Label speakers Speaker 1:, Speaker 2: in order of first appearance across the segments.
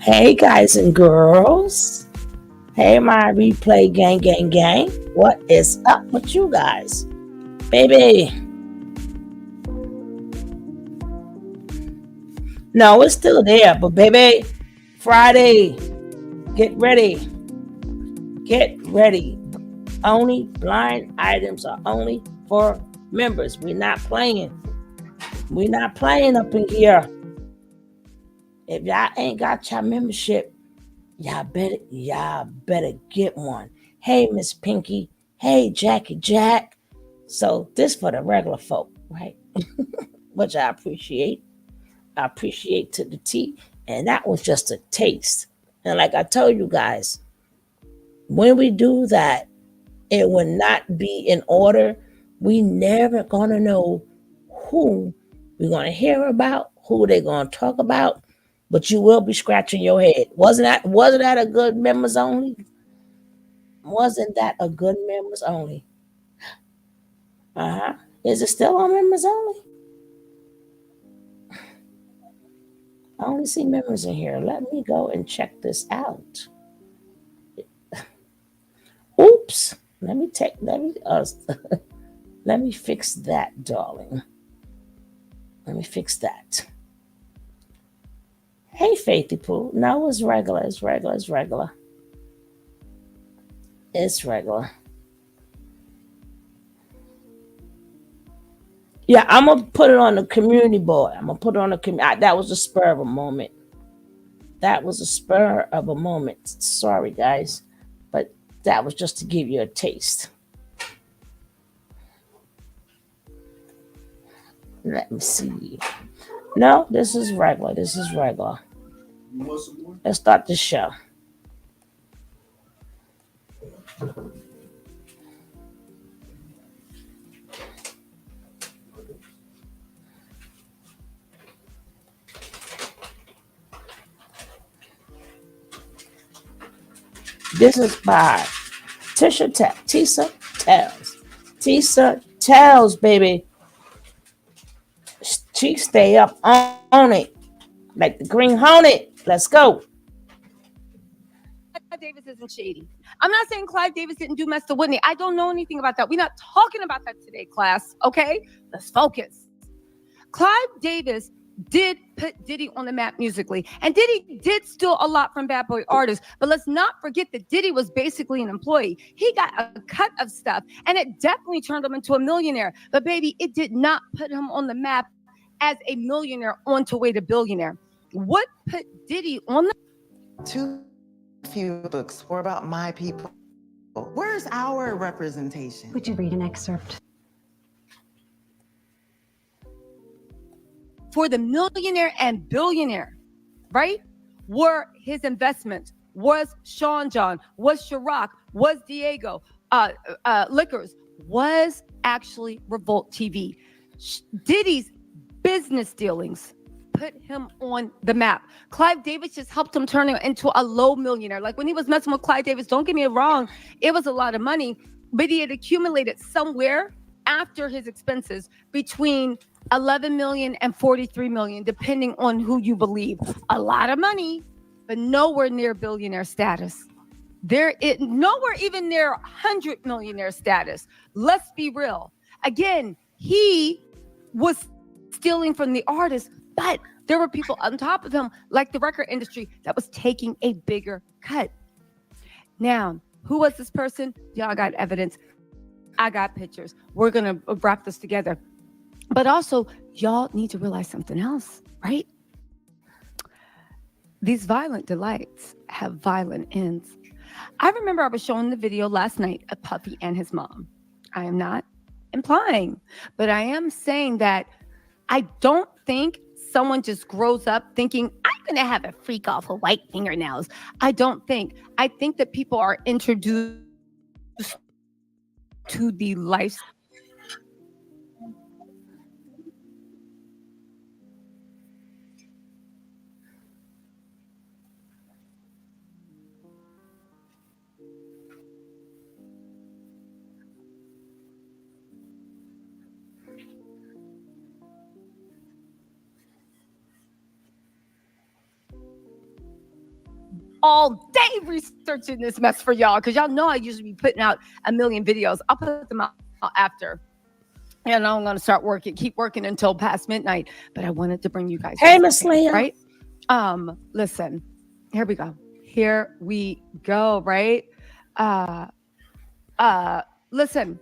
Speaker 1: Hey guys and girls. Hey my replay gang. What is up with you guys? Baby. No, it's still there, but baby, Friday, get ready. Get ready. Only blind items are only for members. We're not playing. We're not playing up in here. If y'all ain't got your membership, y'all better get one. Hey, Miss Pinky. Hey, Jackie Jack. So this for the regular folk, right? Which I appreciate. I appreciate to the T. And that was just a taste. And like I told you guys, when we do that, it will not be in order. We never gonna know who we're gonna hear about, who they're gonna talk about, but you will be scratching your head. Wasn't that a good members only? Wasn't that a good members only? Uh-huh. Is it still on members only? I only see members in here. Let me go and check this out. Oops. Let me fix that, darling. Let me fix that. Hey, Faithy Pooh. No, it's regular. It's regular. It's regular. It's regular. Yeah, I'm gonna put it on the community board. I'm gonna put it on the community. That was a spur of a moment. That was a spur of a moment. Sorry, guys, but that was just to give you a taste. Let me see. No, this is regular. This is regular. Let's start the show. This is by Tisa Tells. Tisa Tells, baby. She stay up on it like the green hornet. Let's go.
Speaker 2: Clive Davis isn't shady. I'm not saying Clive Davis didn't do mess to Whitney. I don't know anything about that. We're not talking about that today, class. Okay? Let's focus. Clive Davis did put Diddy on the map musically. And Diddy did steal a lot from Bad Boy artists. But let's not forget that Diddy was basically an employee. He got a cut of stuff, and it definitely turned him into a millionaire. But baby, it did not put him on the map as a millionaire on to way to billionaire. What put Diddy on the
Speaker 3: Too few books were about my people. Where's our representation?
Speaker 4: Would you read an excerpt?
Speaker 2: For the millionaire and billionaire, right? Were his investments, was Sean John, was Chirac, was Diego, Liquors, was actually Revolt TV. Diddy's business dealings put him on the map. Clive Davis just helped him turn into a low millionaire. Like when he was messing with Clive Davis, don't get me wrong, it was a lot of money, but he had accumulated somewhere after his expenses between 11 million and 43 million, depending on who you believe. A lot of money, but nowhere near billionaire status. Nowhere even near 100 millionaire status. Let's be real. Again, he was stealing from the artist, but there were people on top of him, like the record industry, that was taking a bigger cut. Now, who was this person? Y'all got evidence. I got pictures. We're going to wrap this together. But also, y'all need to realize something else, right? These violent delights have violent ends. I remember I was showing the video last night of Puffy and his mom. I am not implying, but I am saying that I don't think someone just grows up thinking, I'm going to have a freak off of white fingernails. I don't think. I think that people are introduced to the life. all day researching this mess for y'all because y'all know I usually be putting out a million videos. I'll put them out after. And I'm going to keep working until past midnight. But I wanted to bring you guys.
Speaker 1: Hey, Miss Leah.
Speaker 2: Right? Listen, here we go. Right? Listen.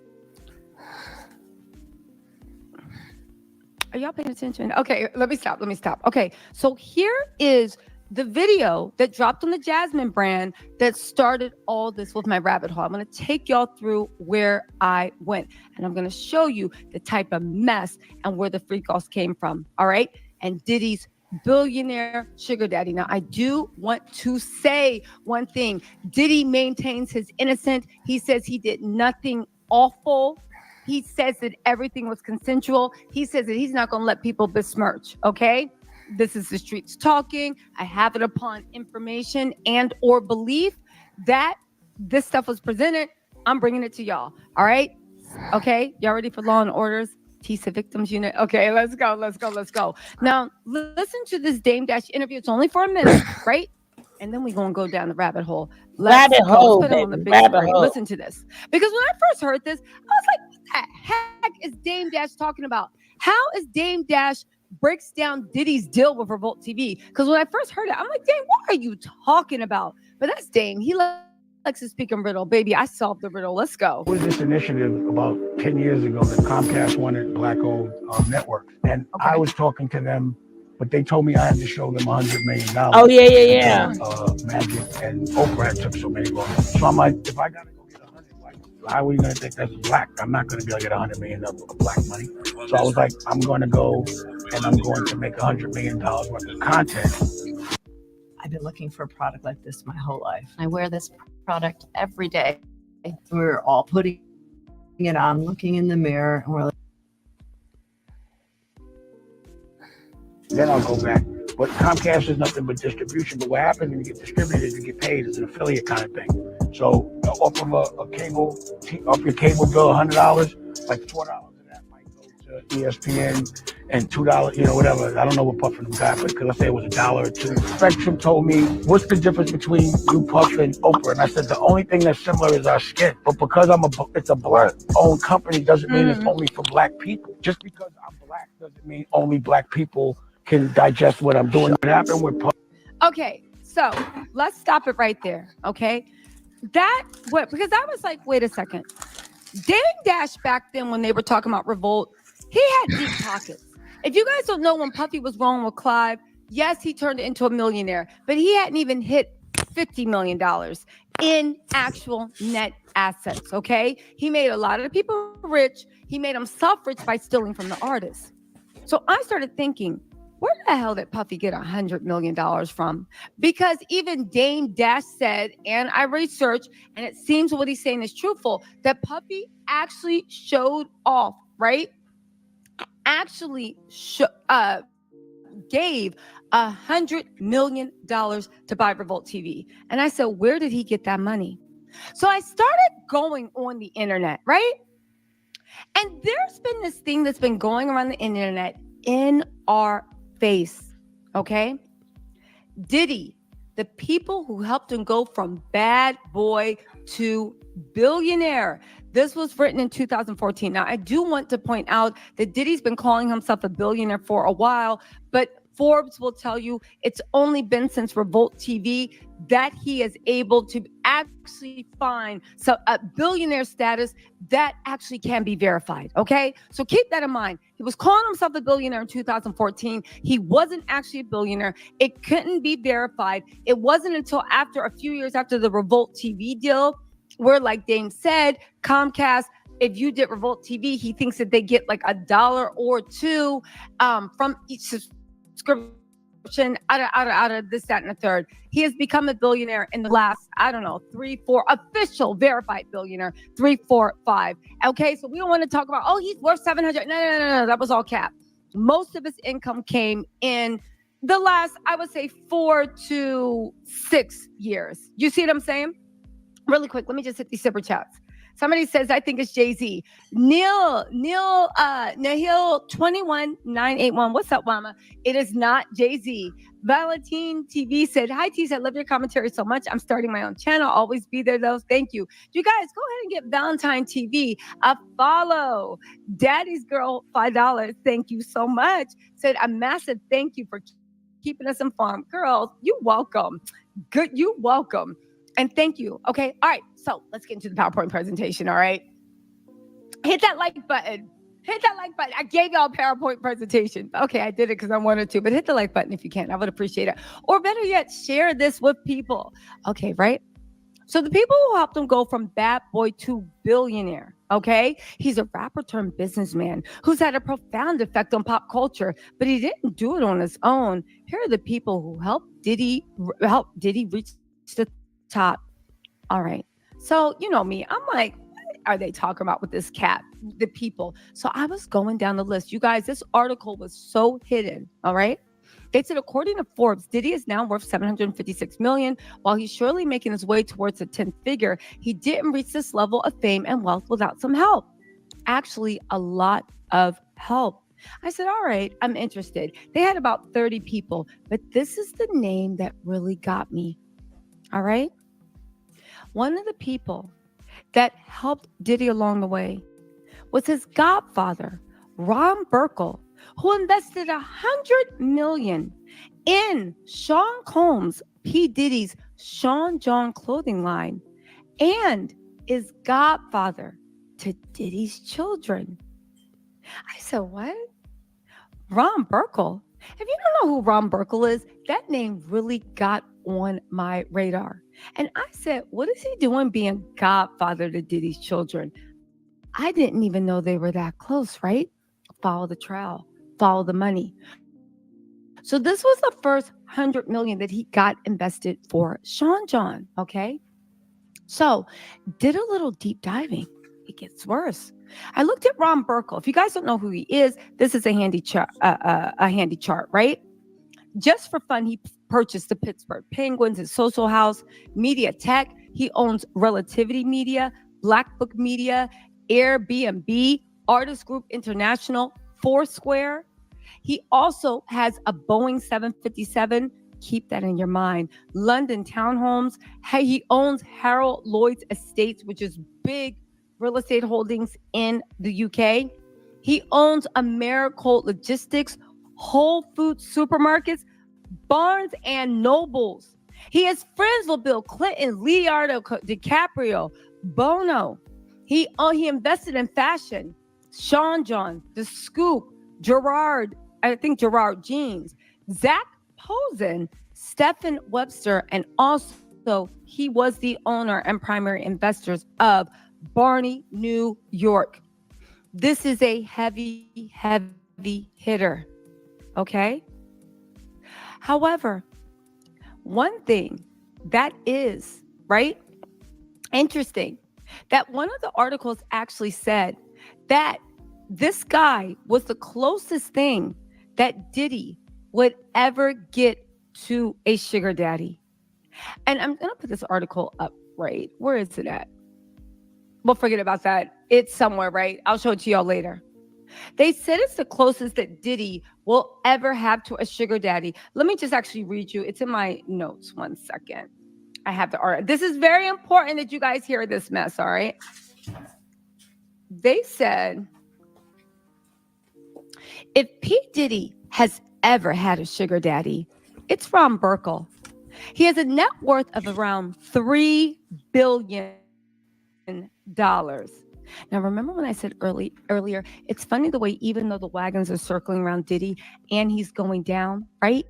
Speaker 2: Are y'all paying attention? Okay, let me stop. Okay, so here is the video that dropped on the Jasmine brand that started all this with my rabbit hole. I'm going to take y'all through where I went, and I'm going to show you the type of mess and where the freak offs came from. All right, and Diddy's billionaire sugar daddy. Now, I do want to say one thing. Diddy maintains his innocence. He says he did nothing awful. He says that everything was consensual. He says that he's not going to let people besmirch, okay? This is the streets talking. I have it upon information and or belief that this stuff was presented. I'm bringing it to y'all, all right? Okay, y'all ready for Law and Order's TISA Victims Unit? Okay, let's go. Now, listen to this Dame Dash interview. It's only for a minute, right? And then we're going to go down the rabbit hole. Let's put it on the big screen. Listen to this. Because when I first heard this, I was like, what the heck is Dame Dash talking about? How is Dame Dash breaks down Diddy's deal with Revolt TV? Because when I first heard it, I'm like, Dame, what are you talking about? But that's Dame. He likes to speak in riddle. Baby, I solved the riddle. Let's go.
Speaker 4: There was this initiative about 10 years ago that Comcast wanted black-owned networks. And I was talking to them, but they told me I had to show them $100 million.
Speaker 1: Oh, yeah.
Speaker 4: Magic and Oprah took so many loans. So I'm like, if I got to go get 100, how are you going to think that's black? I'm not going to be able to get $100 million of black money. So I was like, I'm going to go and I'm going to make $100 million worth of content.
Speaker 5: I've been looking for a product like this my whole life. I wear this product every day. We're all putting it on, looking in the mirror, and we're like,
Speaker 4: then I'll go back. But Comcast is nothing but distribution. But what happens when you get distributed, you get paid as an affiliate kind of thing. So off of a cable, off your cable bill, $100, like $4 of that might go to ESPN and $2, whatever. I don't know what Puff and them got, but let's say it was $1 or $2. Spectrum told me, what's the difference between you, Puff, and Oprah? And I said, the only thing that's similar is our skin. But because it's a black-owned company doesn't mean it's only for black people. Just because I'm black doesn't mean only black people can digest what I'm doing. What happened with Puff?
Speaker 2: Okay, so let's stop it right there, okay? Because I was like, wait a second. Dame Dash back then when they were talking about Revolt, he had deep pockets. If you guys don't know, when Puffy was rolling with Clive, yes, he turned into a millionaire, but he hadn't even hit $50 million in actual net assets, okay? He made a lot of the people rich. He made himself rich by stealing from the artists. So I started thinking, where the hell did Puffy get $100 million from? Because even Dame Dash said, and I researched, and it seems what he's saying is truthful, that Puffy actually showed off, right? Actually gave $100 million to buy Revolt TV. And I said, where did he get that money? So I started going on the internet, right? And there's been this thing that's been going around the internet in our face, okay? Diddy, the people who helped him go from bad boy to billionaire. This was written in 2014. Now, I do want to point out that Diddy's been calling himself a billionaire for a while, but Forbes will tell you it's only been since Revolt TV that he is able to actually find a billionaire status that actually can be verified, okay? So keep that in mind. He was calling himself a billionaire in 2014. He wasn't actually a billionaire. It couldn't be verified. It wasn't until after a few years after the Revolt TV deal where, like Dame said, Comcast, if you did Revolt TV, he thinks that they get like $1 or $2 from each subscription out of this, that, and the third. He has become a billionaire in the last, 3, 4, official verified billionaire, 3, 4, 5. Okay, so we don't want to talk about, he's worth 700. No, that was all cap. Most of his income came in the last, I would say, 4 to 6 years. You see what I'm saying? Really quick, let me just hit these super chats. Somebody says, I think it's Jay-Z. Nahil 21981. What's up, mama? It is not Jay-Z. Valentine TV said, hi, T. I love your commentary so much. I'm starting my own channel. Always be there, though. Thank you. You guys, go ahead and get Valentine TV a follow. Daddy's Girl, $5. Thank you so much. Said, a massive thank you for keeping us informed. Girls, you welcome. Good, you welcome. And thank you. Okay. All right. So let's get into the PowerPoint presentation. All right. Hit that like button. Hit that like button. I gave y'all a PowerPoint presentation. Okay. I did it because I wanted to, but hit the like button if you can. I would appreciate it. Or better yet, share this with people. Okay. Right. So the people who helped him go from bad boy to billionaire. Okay. He's a rapper turned businessman who's had a profound effect on pop culture, but he didn't do it on his own. Here are the people who helped Diddy reach the top. All right. So, you know me, I'm like, what are they talking about with this cat? The people. So I was going down the list. You guys, this article was so hidden. All right. They said, according to Forbes, Diddy is now worth $756 million. While he's surely making his way towards a 10th figure, he didn't reach this level of fame and wealth without some help. Actually, a lot of help. I said, all right, I'm interested. They had about 30 people, but this is the name that really got me. All right. One of the people that helped Diddy along the way was his godfather, Ron Burkle, who invested $100 million in Sean Combs, P. Diddy's Sean John clothing line, and is godfather to Diddy's children. I said, what? Ron Burkle? If you don't know who Ron Burkle is, that name really got on my radar. And I said, what is he doing being godfather to Diddy's children? I didn't even know they were that close, right? Follow the trail, follow the money. So this was the first $100 million that he got invested for Sean John, okay? So did a little deep diving. It gets worse. I looked at Ron Burkle. If you guys don't know who he is, this is a handy chart, right? Just for fun, he purchased the Pittsburgh Penguins, his social house, Media Tech. He owns Relativity Media, Black Book Media, Airbnb, Artist Group International, Foursquare. He also has a Boeing 757. Keep that in your mind. London Townhomes. He owns Harold Lloyd's Estates, which is big real estate holdings in the UK. He owns Americold Logistics, Whole Foods Supermarkets, Barnes and Nobles. He is friends with Bill Clinton, Leonardo DiCaprio, Bono. He invested in fashion, Sean John, The Scoop, Gerard Jeans, Zach Posen, Stephen Webster, and also he was the owner and primary investors of Barney, New York. This is a heavy, heavy hitter. Okay. However, one thing that is, right, interesting, that one of the articles actually said that this guy was the closest thing that Diddy would ever get to a sugar daddy. And I'm going to put this article up, right? Where is it at? We'll forget about that. It's somewhere, right? I'll show it to y'all later. They said it's the closest that Diddy will ever have to a sugar daddy. Let me just actually read you. It's in my notes. 1 second. I have the art. This is very important that you guys hear this mess, all right? They said, if P. Diddy has ever had a sugar daddy, it's Ron Burkle. He has a net worth of around $3 billion. Now, remember when I said earlier, it's funny the way even though the wagons are circling around Diddy and he's going down, right?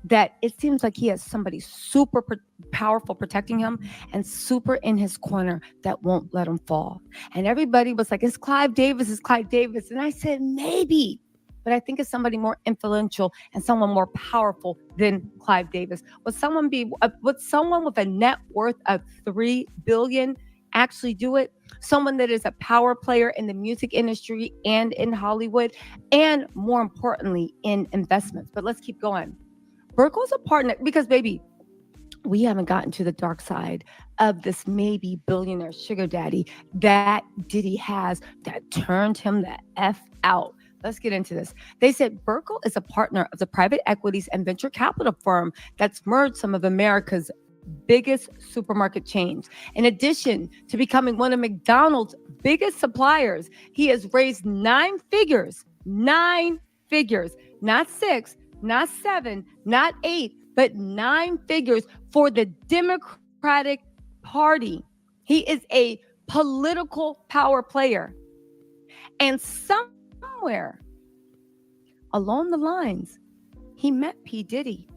Speaker 2: That it seems like he has somebody super powerful protecting him and super in his corner that won't let him fall. And everybody was like, it's Clive Davis, it's Clive Davis. And I said, maybe. But I think it's somebody more influential and someone more powerful than Clive Davis. Would someone with a net worth of $3 billion actually do it? Someone that is a power player in the music industry and in Hollywood, and more importantly, in investments. But let's keep going. Burkle's a partner because, baby, we haven't gotten to the dark side of this maybe billionaire sugar daddy that Diddy has that turned him the F out. Let's get into this. They said Burkle is a partner of the private equities and venture capital firm that's merged some of America's biggest supermarket chains. In addition to becoming one of McDonald's biggest suppliers, he has raised nine figures, not six, not seven, not eight, but nine figures for the Democratic Party. He is a political power player. And somewhere along the lines, he met P. Diddy.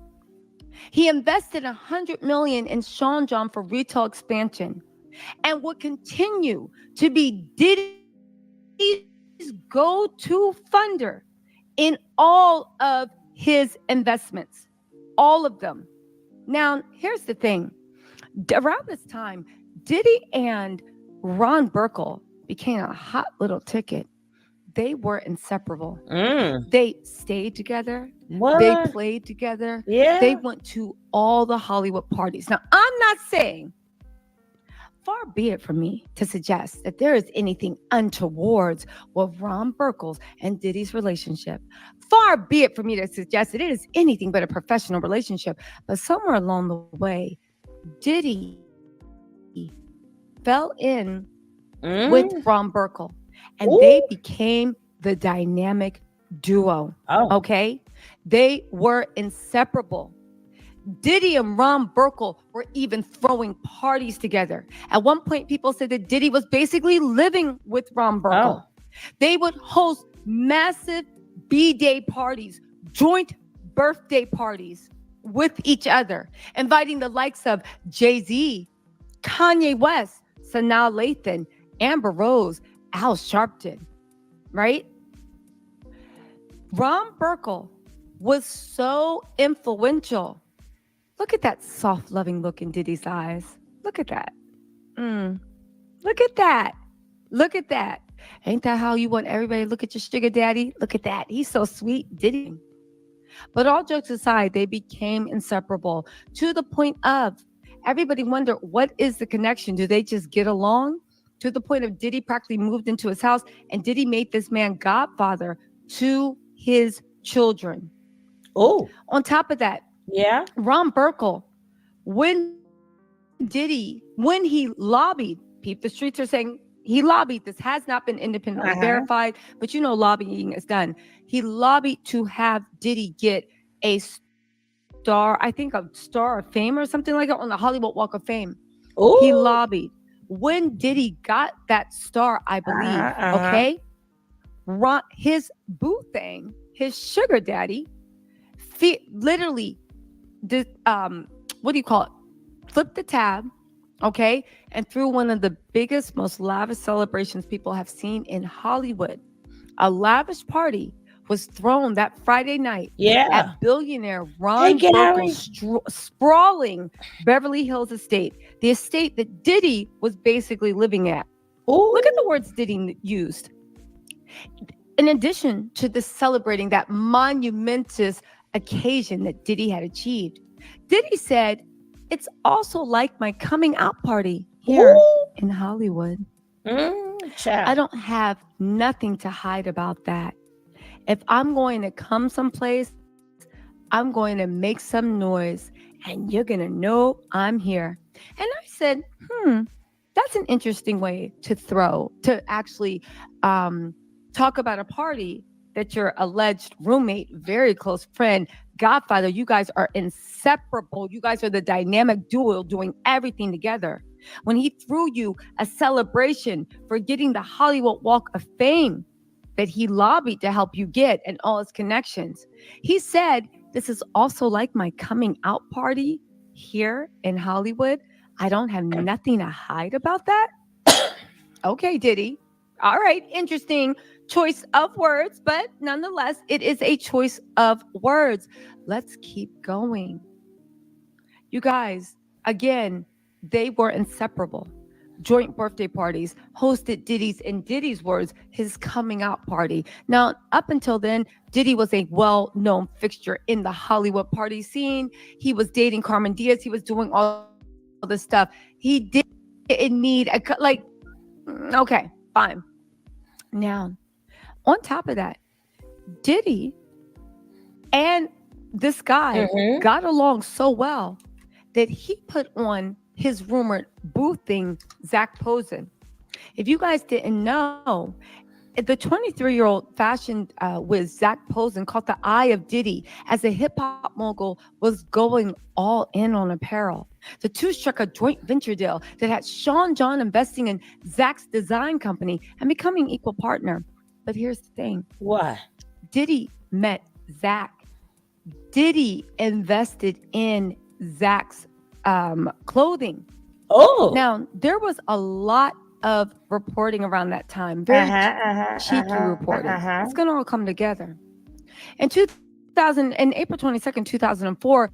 Speaker 2: He invested $100 million in Sean John for retail expansion and would continue to be Diddy's go-to funder in all of his investments, all of them. Now, here's the thing. Around this time, Diddy and Ron Burkle became a hot little ticket. They were inseparable. They stayed together.
Speaker 1: What?
Speaker 2: They played together.
Speaker 1: Yeah.
Speaker 2: They went to all the Hollywood parties. Now, I'm not saying, far be it from me to suggest that there is anything untoward with Ron Burkle's and Diddy's relationship. Far be it from me to suggest that it is anything but a professional relationship. But somewhere along the way, Diddy fell in with Ron Burkle, and they became the dynamic duo. Okay? They were inseparable. Diddy and Ron Burkle were even throwing parties together. At one point, people said that Diddy was basically living with Ron Burkle. They would host massive B-Day parties, joint birthday parties with each other, inviting the likes of Jay-Z, Kanye West, Sanaa Lathan, Amber Rose, Al Sharpton, right? Ron Burkle was so influential. Look at that soft, loving look in Diddy's eyes. Look at that. Look at that. Look at that. Ain't that how you want everybody to look at your sugar daddy? Look at that. He's so sweet, Diddy. But all jokes aside, they became inseparable to the point of everybody wondered, what is the connection? Do they just get along? To the point of Diddy practically moved into his house, and Diddy made this man godfather to his children. On top of that, Ron Burkle, when he lobbied, the streets are saying he lobbied, this has not been independently verified, but you know lobbying is done. He lobbied to have Diddy get a star, I think a Star of Fame or something like that on the Hollywood Walk of Fame. He lobbied. When Diddy got that star, I believe, Ron, his boo thing, his sugar daddy, literally did, what do you call it? Flipped the tab, and through one of the biggest, most lavish celebrations people have seen in Hollywood. A lavish party was thrown that Friday night at billionaire Ron Burkle's sprawling Beverly Hills estate, the estate that Diddy was basically living at. Look at the words Diddy used. In addition to the celebrating that monumentous occasion that Diddy had achieved, Diddy said, "It's also like my coming out party here in Hollywood. I don't have nothing to hide about that. If I'm going to come someplace, I'm going to make some noise, and you're going to know I'm here." And I said, that's an interesting way to actually talk about a party that your alleged roommate, very close friend, godfather, you guys are inseparable. You guys are the dynamic duo doing everything together. When he threw you a celebration for getting the Hollywood Walk of Fame that he lobbied to help you get and all his connections, he said, "This is also like my coming out party here in Hollywood. I don't have nothing to hide about that." Okay, Diddy. All right, interesting choice of words, but nonetheless, it is a choice of words. Let's keep going. You guys, again, they were inseparable. joint birthday parties, hosted Diddy's, in Diddy's words, his coming out party. Now, up until then, Diddy was a well-known fixture in the Hollywood party scene. He was dating Carmen Diaz. He was doing all this stuff. He didn't need okay, fine. Now, on top of that, Diddy and this guy got along so well that he put on his rumored boothing Zach Posen. If you guys didn't know, the 23-year-old fashion whiz Zach Posen caught the eye of Diddy as a hip-hop mogul was going all in on apparel. The two struck a joint venture deal that had Sean John investing in Zach's design company and becoming equal partner. But here's the thing.
Speaker 1: What?
Speaker 2: Diddy met Zach. Diddy invested in Zach's clothing.
Speaker 1: Oh.
Speaker 2: Now, there was a lot of reporting around that time. Very cheeky reporting. It's going to all come together. In April 22nd, 2004,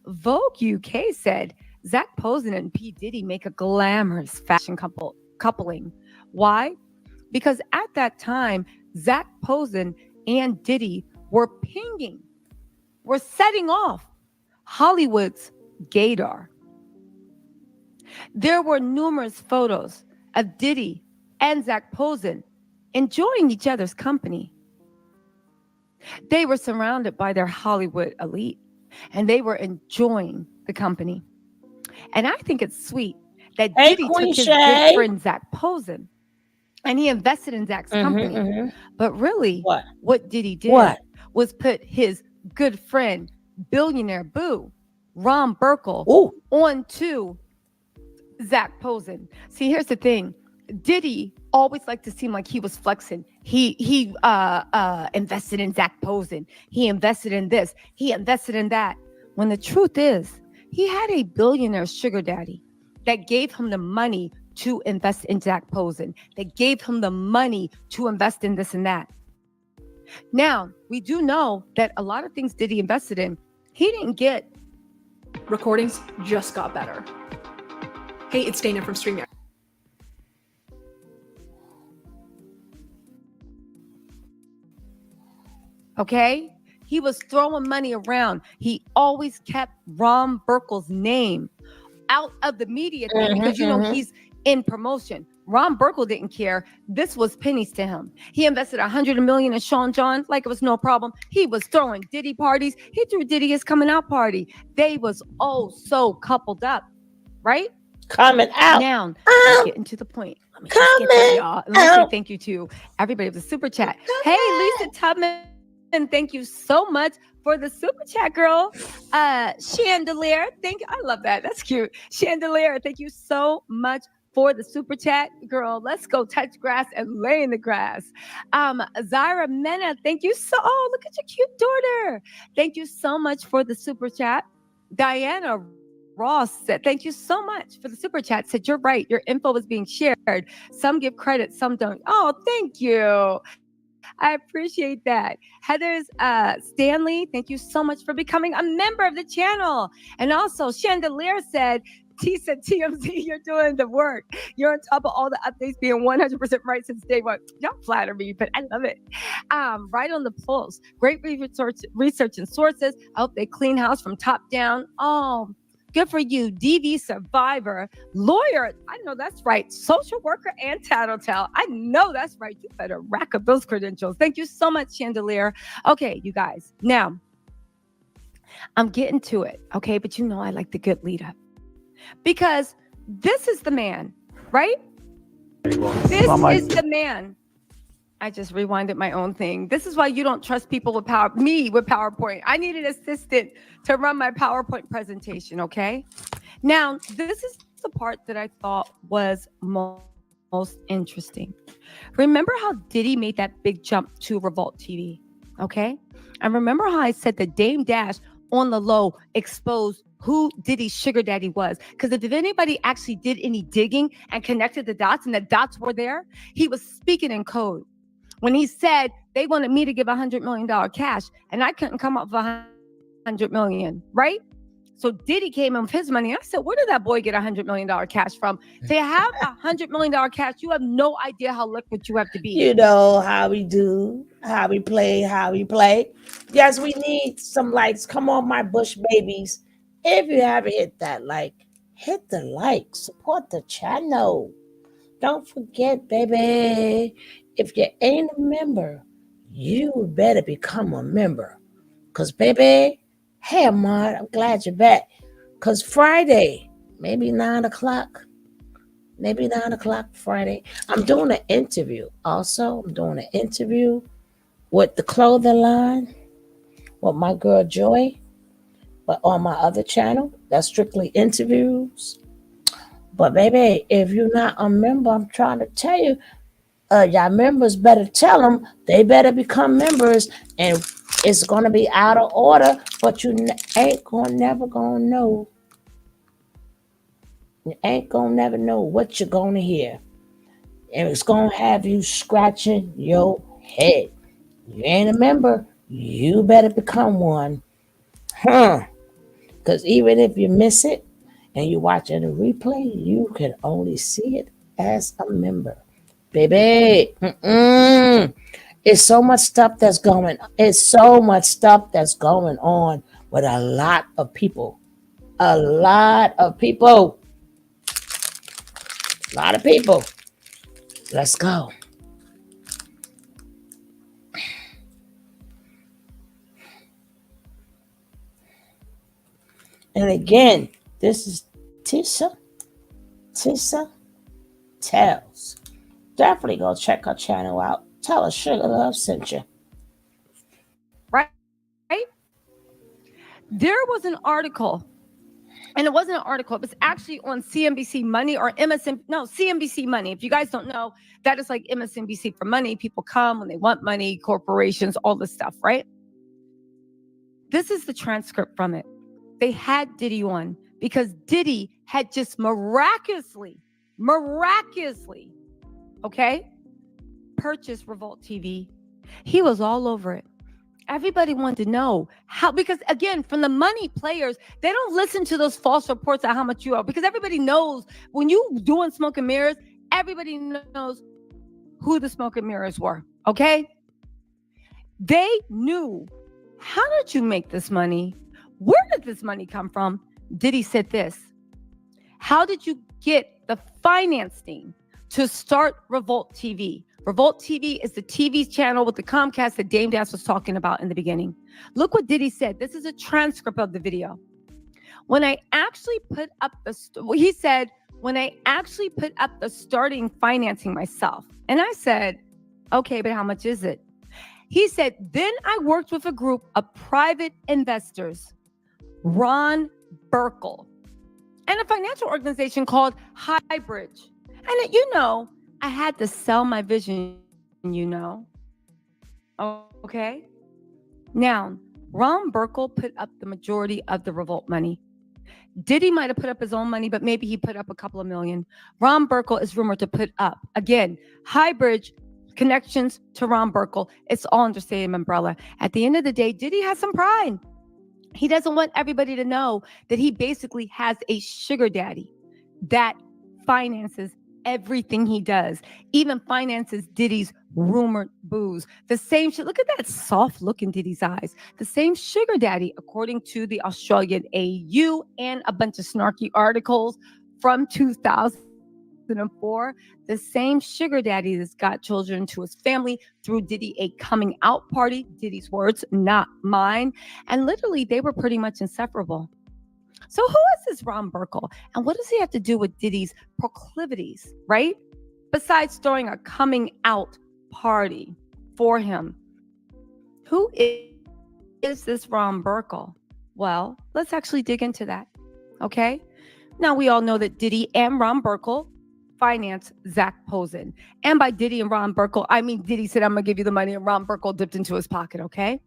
Speaker 2: Vogue UK said Zach Posen and P. Diddy make a glamorous fashion coupling. Why? Because at that time, Zach Posen and Diddy were setting off Hollywood's gaydar. There were numerous photos of Diddy and Zach Posen enjoying each other's company. They were surrounded by their Hollywood elite, and they were enjoying the company. And I think it's sweet that Diddy took his good friend Zach Posen and he invested in Zach's company. But really, what Diddy did was put his good friend, billionaire boo, Ron Burkle, onto Zach Posen. See, here's the thing. Diddy always liked to seem like he was flexing. He invested in Zach Posen. He invested in this. He invested in that. When the truth is, he had a billionaire sugar daddy that gave him the money to invest in Zach Posen. That gave him the money to invest in this and that. Now, we do know that a lot of things Diddy invested in, he didn't get.
Speaker 6: Recordings just got better. Hey, it's Dana from StreamYard.
Speaker 2: Okay? He was throwing money around. He always kept Ron Burkle's name out of the media thing because, you know, he's in promotion. Ron Burkle didn't care. This was pennies to him. He invested $100 million in Sean John like it was no problem. He was throwing Diddy parties. He threw Diddy his coming out party. They was so coupled up, right?
Speaker 1: Coming out.
Speaker 2: Now, getting to the point. Let me just get to y'all. And let me say thank you to everybody with the super chat. Hey, Lisa Tubman, thank you so much for the super chat, girl. Chandelier, thank you. I love that. That's cute. Chandelier, thank you so much for the super chat, girl. Let's go touch grass and lay in the grass. Zaira Mena, thank you so. Oh, look at your cute daughter. Thank you so much for the super chat. Diana Ross said, thank you so much for the super chat. Said, you're right. Your info is being shared. Some give credit, some don't. Oh, thank you. I appreciate that. Heather's Stanley, thank you so much for becoming a member of the channel. And also, Chandelier said, T said, TMZ, you're doing the work. You're on top of all the updates being 100% right since day one. Y'all flatter me, but I love it. Right on the pulse. Great research and sources. I hope they clean house from top down. Oh, good for you. DV survivor. Lawyer. I know that's right. Social worker and tattletale. I know that's right. You better rack up those credentials. Thank you so much, Chandelier. Okay, you guys. Now, I'm getting to it. Okay, but you know I like the good lead up. Because this is the man, right? This is the man. I just rewinded my own thing. This is why you don't trust people with PowerPoint. I need an assistant to run my PowerPoint presentation, okay? Now, this is the part that I thought was most interesting. Remember how Diddy made that big jump to Revolt TV, okay? And remember how I said that Dame Dash on the low exposed who Diddy's sugar daddy was. Because if anybody actually did any digging and connected the dots and the dots were there, he was speaking in code. When he said they wanted me to give $100 million cash and I couldn't come up with $100 million, right? So Diddy came in with his money. I said, where did that boy get $100 million cash from? To have $100 million cash, you have no idea how liquid you have to be.
Speaker 1: You know how we do, how we play, how we play. Yes, we need some likes. Come on, my Bush babies. If you haven't hit that like, hit the like. Support the channel. Don't forget, baby. If you ain't a member, you better become a member. Cause baby, hey Ahmad, I'm glad you're back. Cause Friday, maybe 9 o'clock. Maybe 9 o'clock Friday. I'm doing an interview. Also, I'm doing an interview with the clothing line with my girl Joy, but on my other channel, that's strictly interviews. But baby, if you're not a member, I'm trying to tell you, y'all members better tell them they better become members, and it's gonna be out of order, but you ain't gonna never gonna know. You ain't gonna never know what you're gonna hear. And it's gonna have you scratching your head. You ain't a member, you better become one. Because even if you miss it and you watch it a replay, you can only see it as a member. Baby, it's so much stuff that's going. It's so much stuff that's going on with a lot of people. A lot of people. A lot of people. Let's go. And again, this is Tisha Tells. Definitely go check her channel out. Tell her Sugar Love sent you.
Speaker 2: Right? There was an article, and it wasn't an article. It was actually on CNBC Money or CNBC Money. If you guys don't know, that is like MSNBC for money. People come when they want money, corporations, all this stuff, right? This is the transcript from it. They had Diddy on because Diddy had just miraculously, okay, purchased Revolt TV. He was all over it. Everybody wanted to know how, because again, from the money players, they don't listen to those false reports of how much you owe, because everybody knows when you doing smoke and mirrors, everybody knows who the smoke and mirrors were, okay? They knew, how did you make this money? Where did this money come from? Diddy said this. How did you get the financing to start Revolt TV? Revolt TV is the TV channel with the Comcast that Dame Dash was talking about in the beginning. Look what Diddy said. This is a transcript of the video. When I actually put up he said, when I actually put up the starting financing myself. And I said, okay, but how much is it? He said, then I worked with a group of private investors, Ron Burkle, and a financial organization called Highbridge. And I had to sell my vision, okay? Now, Ron Burkle put up the majority of the Revolt money. Diddy might have put up his own money, but maybe he put up a couple of million. Ron Burkle is rumored to put up, again, Highbridge connections to Ron Burkle. It's all under the same umbrella. At the end of the day, Diddy has some pride. He doesn't want everybody to know that he basically has a sugar daddy that finances everything he does, even finances Diddy's rumored booze. The same shit. Look at that soft look in Diddy's eyes. The same sugar daddy, according to the Australian AU and a bunch of snarky articles from 2004, the same sugar daddy that's got children to his family through Diddy a coming out party, Diddy's words, not mine. And literally, they were pretty much inseparable. So who is this Ron Burkle? And what does he have to do with Diddy's proclivities, right? Besides throwing a coming out party for him. Who is this Ron Burkle? Well, let's actually dig into that, okay? Now, we all know that Diddy and Ron Burkle financed Zach Posen. And by Diddy and Ron Burkle, I mean Diddy said, I'm going to give you the money, and Ron Burkle dipped into his pocket, okay?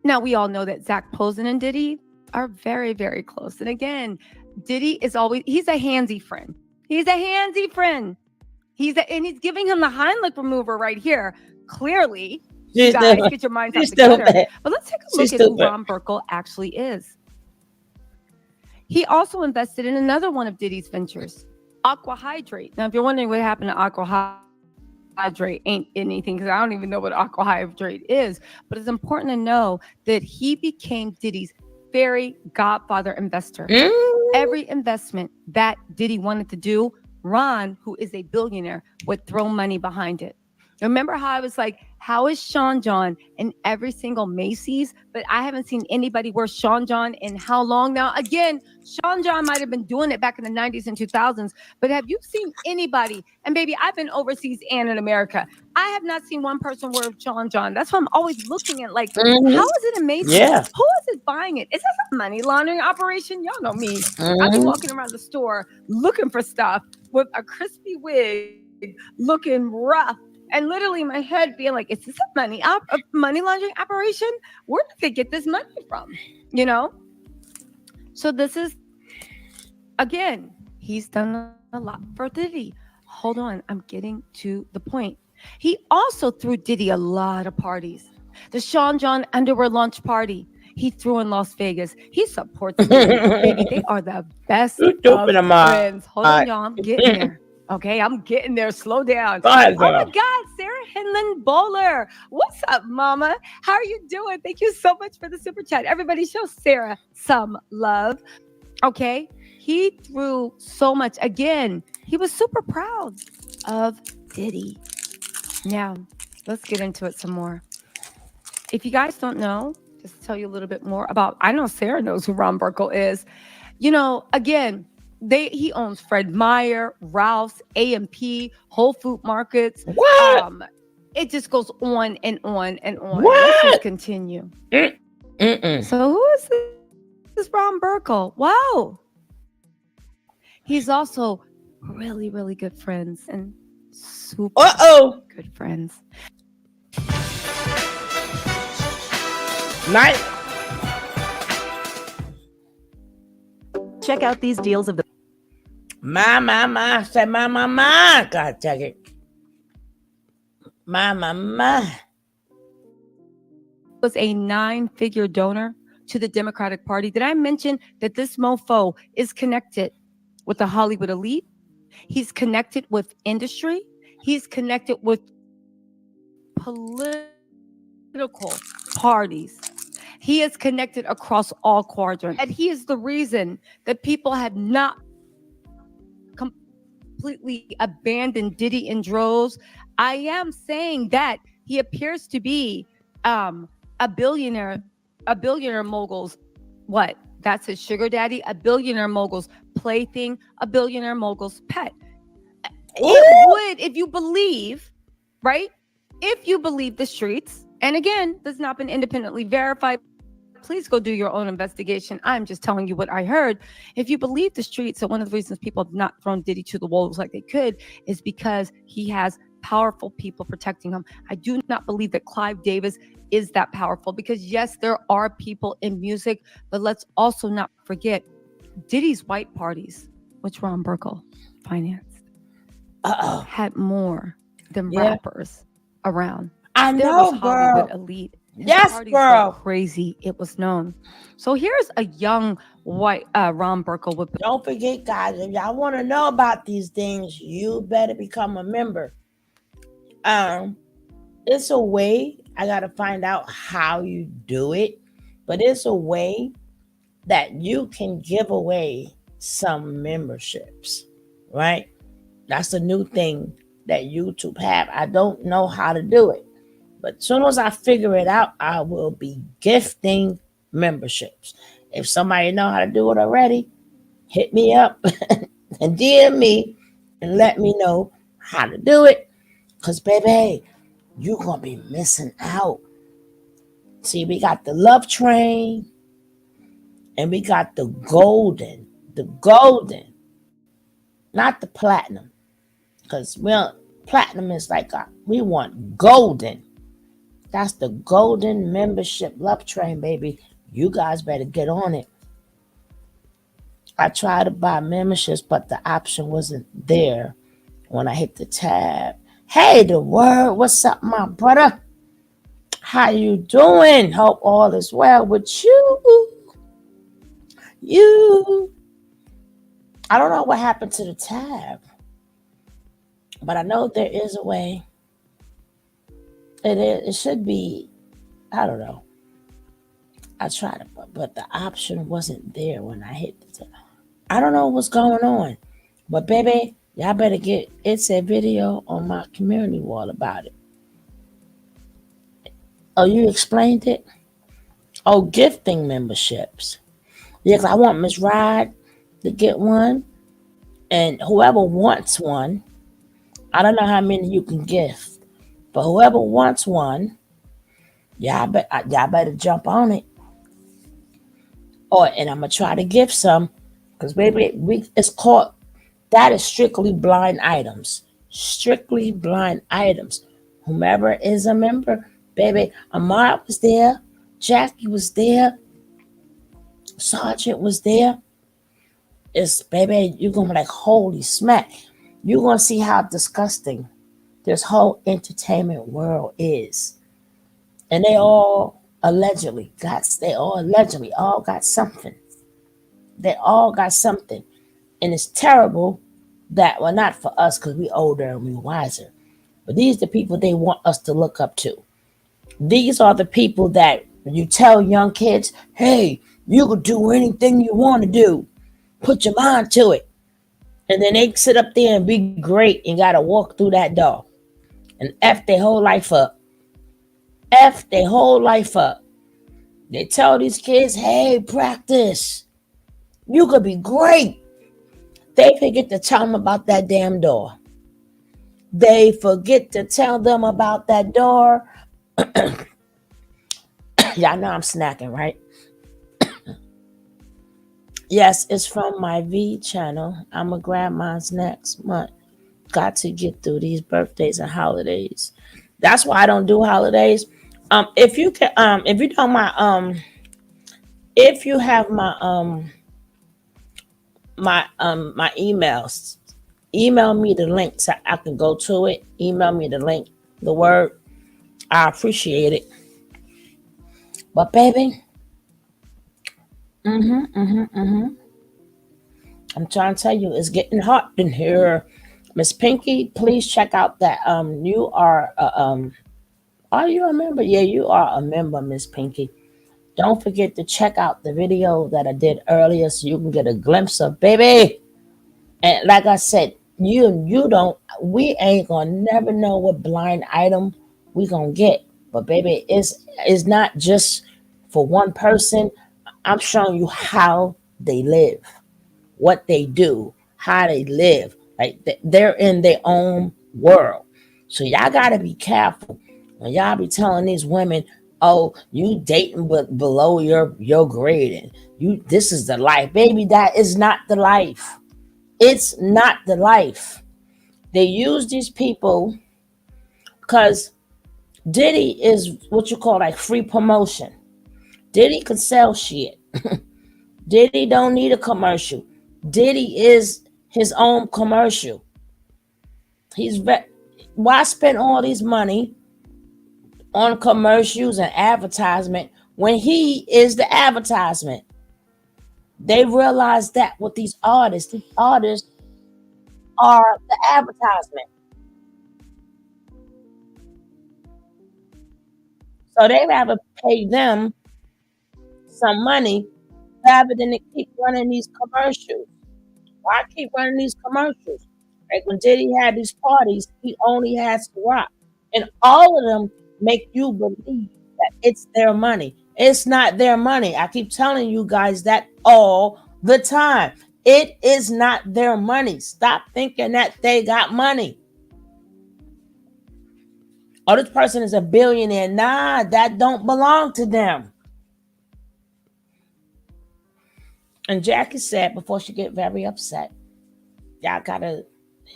Speaker 2: Now, we all know that Zach Posen and Diddy are very, very close. And again, Diddy is he's a handsy friend. He's a handsy friend. And he's giving him the Heimlich remover right here. Clearly, you guys get your minds out the gutter. But let's take a look at who Ron Burkle actually is. He also invested in another one of Diddy's ventures, Aqua Hydrate. Now, if you're wondering what happened to Aqua Hydrate, ain't anything, because I don't even know what Aqua Hydrate is. But it's important to know that he became Diddy's very godfather investor. Every investment that Diddy wanted to do, Ron, who is a billionaire, would throw money behind it. Remember how I was like, how is Sean John in every single Macy's? But I haven't seen anybody wear Sean John in how long now? Again, Sean John might have been doing it back in the 90s and 2000s, but have you seen anybody? And baby, I've been overseas and in America. I have not seen one person wear Sean John. That's why I'm always looking at like, how is it in Macy's?
Speaker 1: Yeah.
Speaker 2: Who is it buying it? Is this a money laundering operation? Y'all know me. I be walking around the store looking for stuff with a crispy wig, looking rough. And literally my head being like, is this a money laundering operation? Where did they get this money from? You know? So this is, again, he's done a lot for Diddy. Hold on, I'm getting to the point. He also threw Diddy a lot of parties. The Sean John underwear launch party he threw in Las Vegas. He supports Diddy. Baby, they are the best of friends. Hold on, y'all, I'm getting there. Okay, I'm getting there. Slow down.
Speaker 1: Go ahead, girl.
Speaker 2: Oh my God, Sarah Hinland Bowler. What's up, mama? How are you doing? Thank you so much for the super chat. Everybody show Sarah some love. Okay, he threw so much. Again, he was super proud of Diddy. Now, let's get into it some more. If you guys don't know, just tell you a little bit more about, I know Sarah knows who Ron Burkle is. You know, again, he owns Fred Meyer, Ralph's, A&P, Whole Food Markets.
Speaker 1: What?
Speaker 2: It just goes on and on and on.
Speaker 1: What?
Speaker 2: Let's just continue. So who is this? This is Ron Burkle. Wow. He's also really, really good friends and super good friends.
Speaker 1: Night.
Speaker 7: Check out these deals of the
Speaker 1: My. Say my. God dang it. My.
Speaker 2: Was a 9-figure donor to the Democratic Party. Did I mention that this mofo is connected with the Hollywood elite? He's connected with industry. He's connected with political parties. He is connected across all quadrants. And he is the reason that people have not completely abandoned Diddy in droves. I am saying that he appears to be a billionaire mogul's what? That's his sugar daddy, a billionaire mogul's plaything, a billionaire mogul's pet. It would, if you believe, right? If you believe the streets, and again, this has not been independently verified. Please go do your own investigation. I'm just telling you what I heard. If you believe the streets, so one of the reasons people have not thrown Diddy to the wolves like they could is because he has powerful people protecting him. I do not believe that Clive Davis is that powerful because yes, there are people in music, but let's also not forget Diddy's white parties, which Ron Burkle financed, had more than rappers around.
Speaker 1: I
Speaker 2: There
Speaker 1: know,
Speaker 2: was Hollywood
Speaker 1: girl.
Speaker 2: elite. His
Speaker 1: Yes,
Speaker 2: parties
Speaker 1: girl.
Speaker 2: were crazy. It was known. So here's a young white Ron Burkle with.
Speaker 1: Don't forget, guys, if y'all want to know about these things, you better become a member. It's a way. I got to find out how you do it, but it's a way that you can give away some memberships, right? That's a new thing that YouTube have. I don't know how to do it, but as soon as I figure it out, I will be gifting memberships. If somebody know how to do it already, hit me up and DM me and let me know how to do it. Because, baby, you're going to be missing out. See, we got the Love Train and we got the golden, not the platinum. Because platinum is like, we want golden. That's the golden membership Love Train, baby. You guys better get on it. I tried to buy memberships, but the option wasn't there when I hit the tab. Hey, the word. What's up, my brother? How you doing? Hope all is well with you. I don't know what happened to the tab, but I know there is a way. It should be. I don't know. I tried it, but the option wasn't there when I hit the tab. I don't know what's going on, but baby, y'all better get. It's a video on my community wall about it. Oh, you explained it. Oh, gifting memberships. Yes, I want Miss Ride to get one, and whoever wants one, I don't know how many you can gift, but whoever wants one, y'all better jump on it. Oh, and I'm gonna try to gift some, because baby, it's called that is strictly blind items, strictly blind items. Whomever is a member, baby, Ahmad was there, Jackie was there, Sergeant was there. It's baby, you're gonna be like, holy smack. You're gonna see how disgusting this whole entertainment world is. And they all allegedly all got something. They all got something. And it's terrible that, well, not for us because we older and we wiser, but these are the people they want us to look up to. These are the people that when you tell young kids, hey, you can do anything you want to do. Put your mind to it. And then they sit up there and be great and got to walk through that door and F their whole life up. F their whole life up. They tell these kids, hey, practice. You could be great. They forget to tell them about that damn door. They forget to tell them about that door. Y'all know I'm snacking, right? Yes, it's from my V channel. I'm going to grab mine next month. Got to get through these birthdays and holidays. That's why I don't do holidays. If you can, if you don't mind, if you have my emails, email me the link so I can go to it. Email me the link, the word. I appreciate it. But baby, I'm trying to tell you, it's getting hot in here. Miss Pinky, please check out that you are you a member? Yeah, you are a member, Miss Pinky. Don't forget to check out the video that I did earlier so you can get a glimpse of baby. And like I said, you don't we ain't gonna never know what blind item we gonna get. But baby, it's not just for one person. I'm showing you how they live, what they do, how they live. Like they're in their own world. So y'all gotta be careful when y'all be telling these women, "Oh, you dating but below your grade, and you this is the life, baby." That is not the life. It's not the life. They use these people because Diddy is what you call like free promotion. Diddy can sell shit. Diddy don't need a commercial. Diddy is his own commercial. Why spend all these money on commercials and advertisement when he is the advertisement? They realize that with these artists are the advertisement. So they rather pay them some money rather than to keep running these commercials. Why keep running these commercials? Like when Diddy had these parties, he only has to rock. And all of them make you believe that it's their money. It's not their money. I keep telling you guys that all the time. It is not their money. Stop thinking that they got money. Oh, this person is a billionaire. Nah, that don't belong to them. And Jackie said before she get very upset,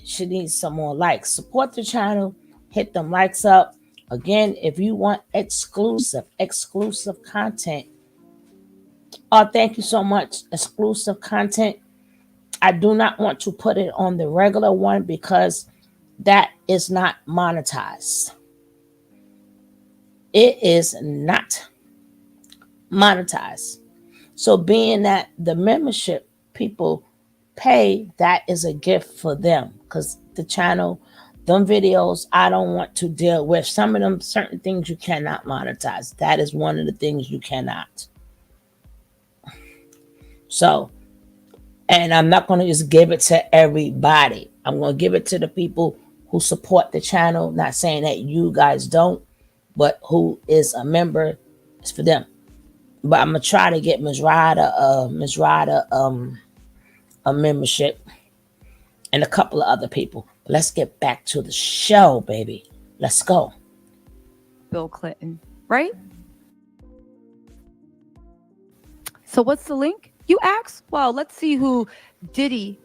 Speaker 1: she needs some more likes. Support the channel, hit them likes up. Again, if you want exclusive content, thank you so much. Exclusive content. I do not want to put it on the regular one because that is not monetized. It is not monetized. So being that the membership people pay, that is a gift for them, because the channel, them videos, I don't want to deal with. Some of them, certain things you cannot monetize. That is one of the things you cannot. So, and I'm not going to just give it to everybody. I'm going to give it to the people who support the channel. Not saying that you guys don't, but who is a member. It's for them. But I'm gonna try to get Ms. Ryder a membership, and a couple of other people. Let's get back to the show, baby. Let's go.
Speaker 2: Bill Clinton, right? So what's the link, you ask? Well, let's see who Diddy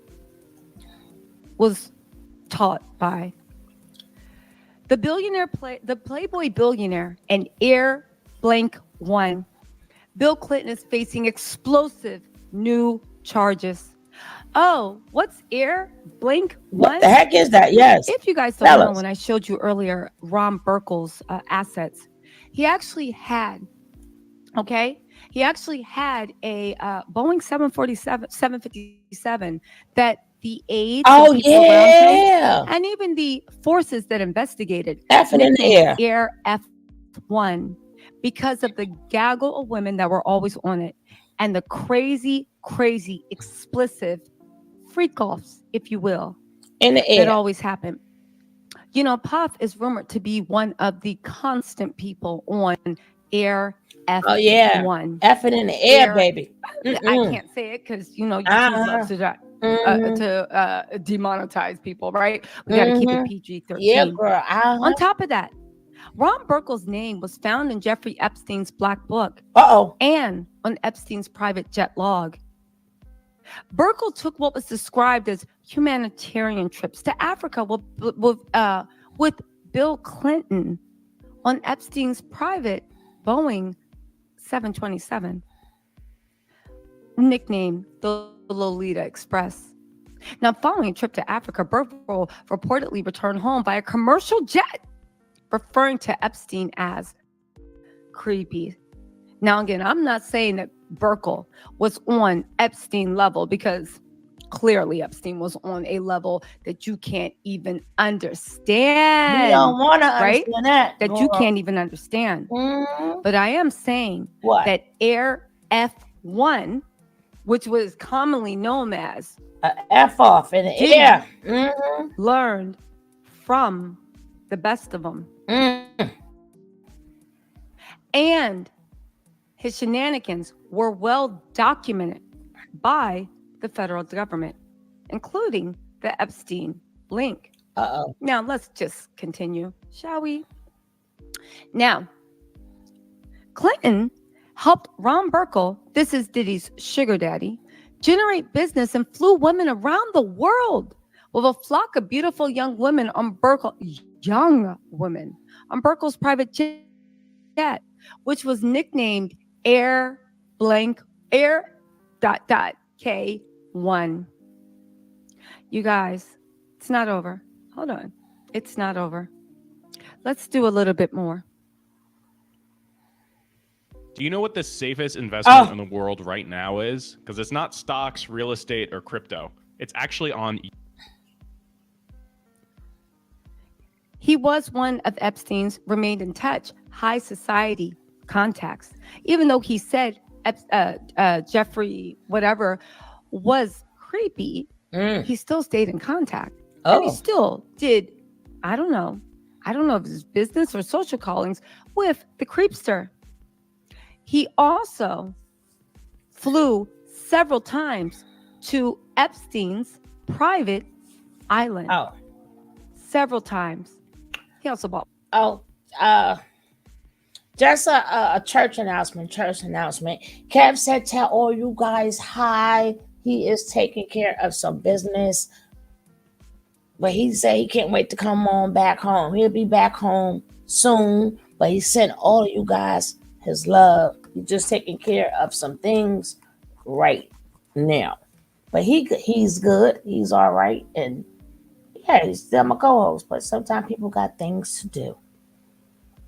Speaker 2: was taught by. The Playboy billionaire and Air Blank One. Bill Clinton is facing explosive new charges. Oh, what's Air Blank One?
Speaker 1: What the heck is that? Yes.
Speaker 2: If you guys don't know, when I showed you earlier Ron Burkle's assets, he actually had a Boeing 757 that the aides,
Speaker 1: oh
Speaker 2: people around
Speaker 1: yeah,
Speaker 2: him, and even the forces that investigated,
Speaker 1: F it in the air.
Speaker 2: Air F1, because of the gaggle of women that were always on it, and the crazy, explicit freak-offs, if you will,
Speaker 1: in the air
Speaker 2: that always happen. You know, Puff is rumored to be one of the constant people on Air F1.
Speaker 1: Oh yeah, F it in the air, baby.
Speaker 2: I can't say it because YouTube loves to demonetize people, right? We got to keep it PG-13.
Speaker 1: Yeah, girl.
Speaker 2: On top of that, Ron Burkle's name was found in Jeffrey Epstein's Black Book and on Epstein's private jet log. Burkle took what was described as humanitarian trips to Africa with Bill Clinton on Epstein's private Boeing 727, nicknamed the Lolita Express. Now, following a trip to Africa, Burkle reportedly returned home by a commercial jet, referring to Epstein as creepy. Now, again, I'm not saying that Burkle was on Epstein level, because clearly Epstein was on a level that you can't even understand.
Speaker 1: You don't want to understand
Speaker 2: that you can't even understand. But I am saying that Air F1, which was commonly known as
Speaker 1: F off in the air,
Speaker 2: learned from the best of them. And his shenanigans were well documented by the federal government, including the Epstein link. Now, let's just continue, shall we? Now, Clinton helped Ron Burkle, this is Diddy's sugar daddy, generate business and flew women around the world with a flock of beautiful young women on Burkle's private jet, which was nicknamed Air K1. You guys, it's not over. Hold on. It's not over. Let's do a little bit more.
Speaker 8: Do you know what the safest investment in the world right now is? Because it's not stocks, real estate, or crypto. It's actually on.
Speaker 2: He was one of Epstein's remained in touch high society contacts. Even though he said Jeffrey whatever was creepy, he still stayed in contact. And he still did, I don't know if it's business or social callings with the creepster. He also flew several times to Epstein's private island. Several times. He also bought.
Speaker 1: Just a church announcement. Kev said, tell all you guys hi. He is taking care of some business. But he said he can't wait to come on back home. He'll be back home soon. But he sent all of you guys his love. He's just taking care of some things right now. But he's good. He's all right. And yeah, he's still my co-host. But sometimes people got things to do.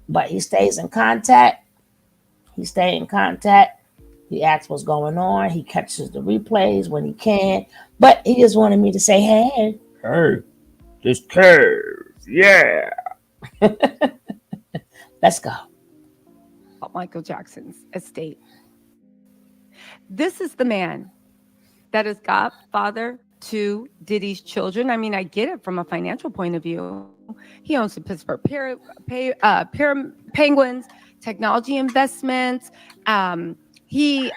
Speaker 1: But he stays in contact. He He asks what's going on. He catches the replays when he can. But he just wanted me to say, hey, this curve, yeah. Let's go.
Speaker 2: Michael Jackson's estate. This is the man that is godfather to Diddy's children. I mean, I get it from a financial point of view. He owns the Pittsburgh Penguins, technology investments. He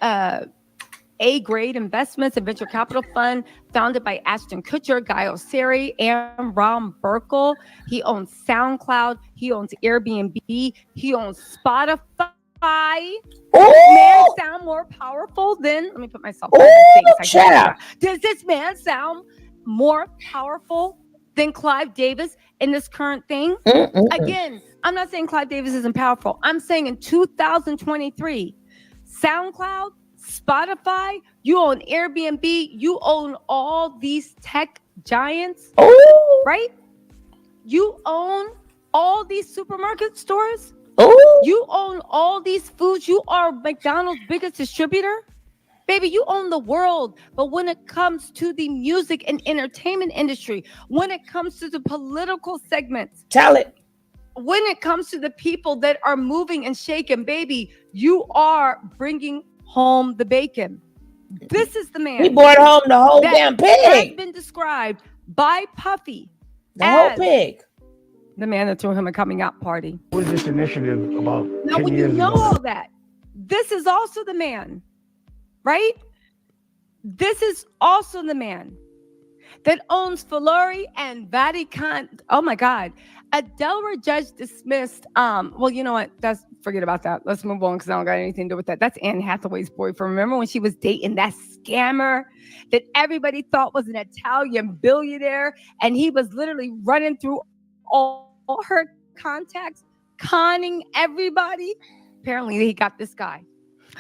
Speaker 2: A-grade investments and venture capital fund founded by Ashton Kutcher, Guy Oseary, and Ron Burkle. He owns SoundCloud. He owns Airbnb. He owns Spotify. Does this man sound more powerful than? Let me put myself on the Does this man sound more powerful than Clive Davis in this current thing? Again, I'm not saying Clive Davis isn't powerful. I'm saying in 2023, SoundCloud, Spotify, you own Airbnb, you own all these tech giants, right? You own all these supermarket stores. You own all these foods. You are McDonald's biggest distributor. Baby, you own the world. But when it comes to the music and entertainment industry, when it comes to the political segments,
Speaker 1: tell it.
Speaker 2: When it comes to the people that are moving and shaking, baby, you are bringing home the bacon. This is the man.
Speaker 1: We brought home the whole damn pig.
Speaker 2: Has been described by Puffy
Speaker 1: the whole pig.
Speaker 2: The man that threw him a coming out party.
Speaker 4: What is this initiative about?
Speaker 2: Now, when you know all that, this is also the man, right? This is also the man that owns Filori and Vatican. Oh my God. A Delaware judge dismissed, well, you know what? Forget about that. Let's move on because I don't got anything to do with that. That's Anne Hathaway's boyfriend. Remember when she was dating that scammer that everybody thought was an Italian billionaire, and he was literally running through all her contacts, conning everybody? Apparently he got this guy.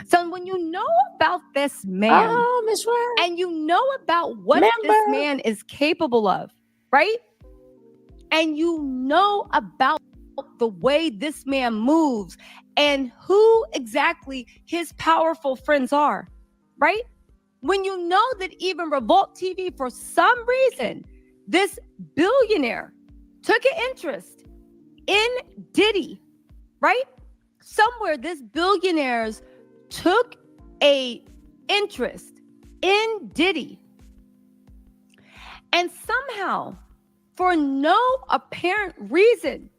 Speaker 2: So when you know about this man, and you know about what this man is capable of, right? And you know about the way this man moves and who exactly his powerful friends are, right? When you know that even Revolt TV, for some reason, this billionaire took an interest in Diddy, right? Somewhere this billionaires took a interest in Diddy. And somehow, for no apparent reason,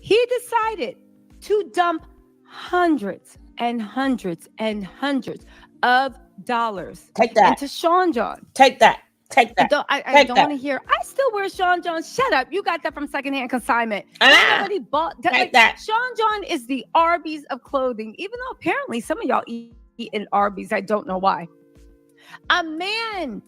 Speaker 2: he decided to dump hundreds and hundreds and hundreds of dollars into Sean John.
Speaker 1: Take that. I
Speaker 2: don't want to hear. I still wear Sean John. Shut up. You got that from secondhand consignment. Nobody bought that. Sean John is the Arby's of clothing, even though apparently some of y'all eat in Arby's. I don't know why. A man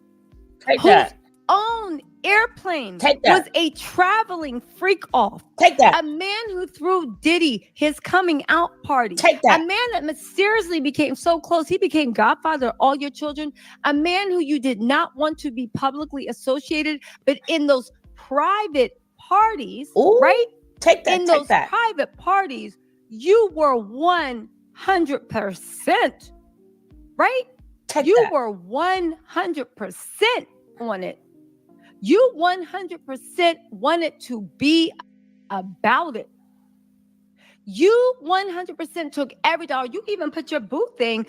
Speaker 2: whose own airplane was a traveling freak off. A man who threw Diddy his coming out party. A man that mysteriously became so close, he became godfather of all your children. A man who you did not want to be publicly associated, but in those private parties, right? In those private parties, you were 100%, right? You were 100% on it. You 100% wanted to be about it. You 100% took every dollar. You even put your boo thing,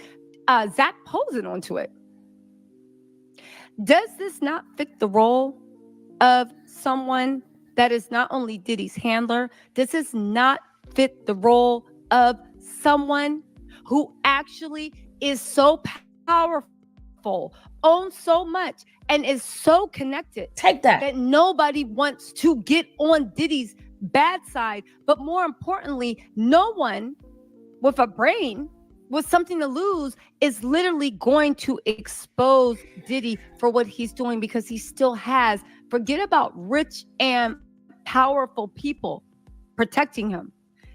Speaker 2: Zach Posen, onto it. Does this not fit the role of someone that is not only Diddy's handler? Does this not fit the role of someone who actually is so powerful, owns so much, and is so connected that nobody wants to get on Diddy's bad side, but more importantly, no one with a brain, with something to lose, is literally going to expose Diddy for what he's doing, because he still has, forget about rich and powerful people protecting him.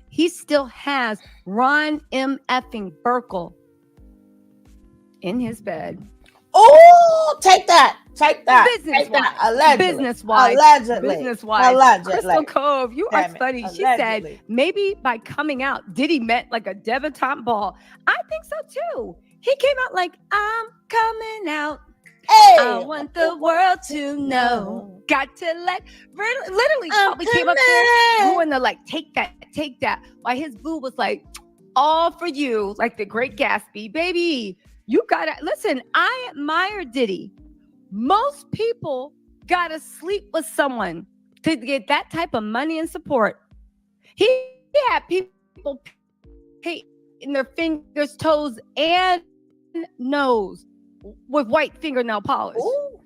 Speaker 2: He still has Ron M. effing Burkle in his bed.
Speaker 1: Oh, take that.
Speaker 2: Business-wise.
Speaker 1: Allegedly.
Speaker 2: Crystal Cove, you are funny. She said maybe by coming out, Diddy meant like a debutante ball. I think so too. He came out like, I'm coming out.
Speaker 1: Hey,
Speaker 2: I want the world to know. Got to literally probably came up there doing the like, take that. While his boo was like, all for you, like the Great Gatsby. Baby, you gotta, listen, I admire Diddy. Most people gotta sleep with someone to get that type of money and support. He had people painting their fingers, toes, and nose with white fingernail polish.
Speaker 1: Ooh,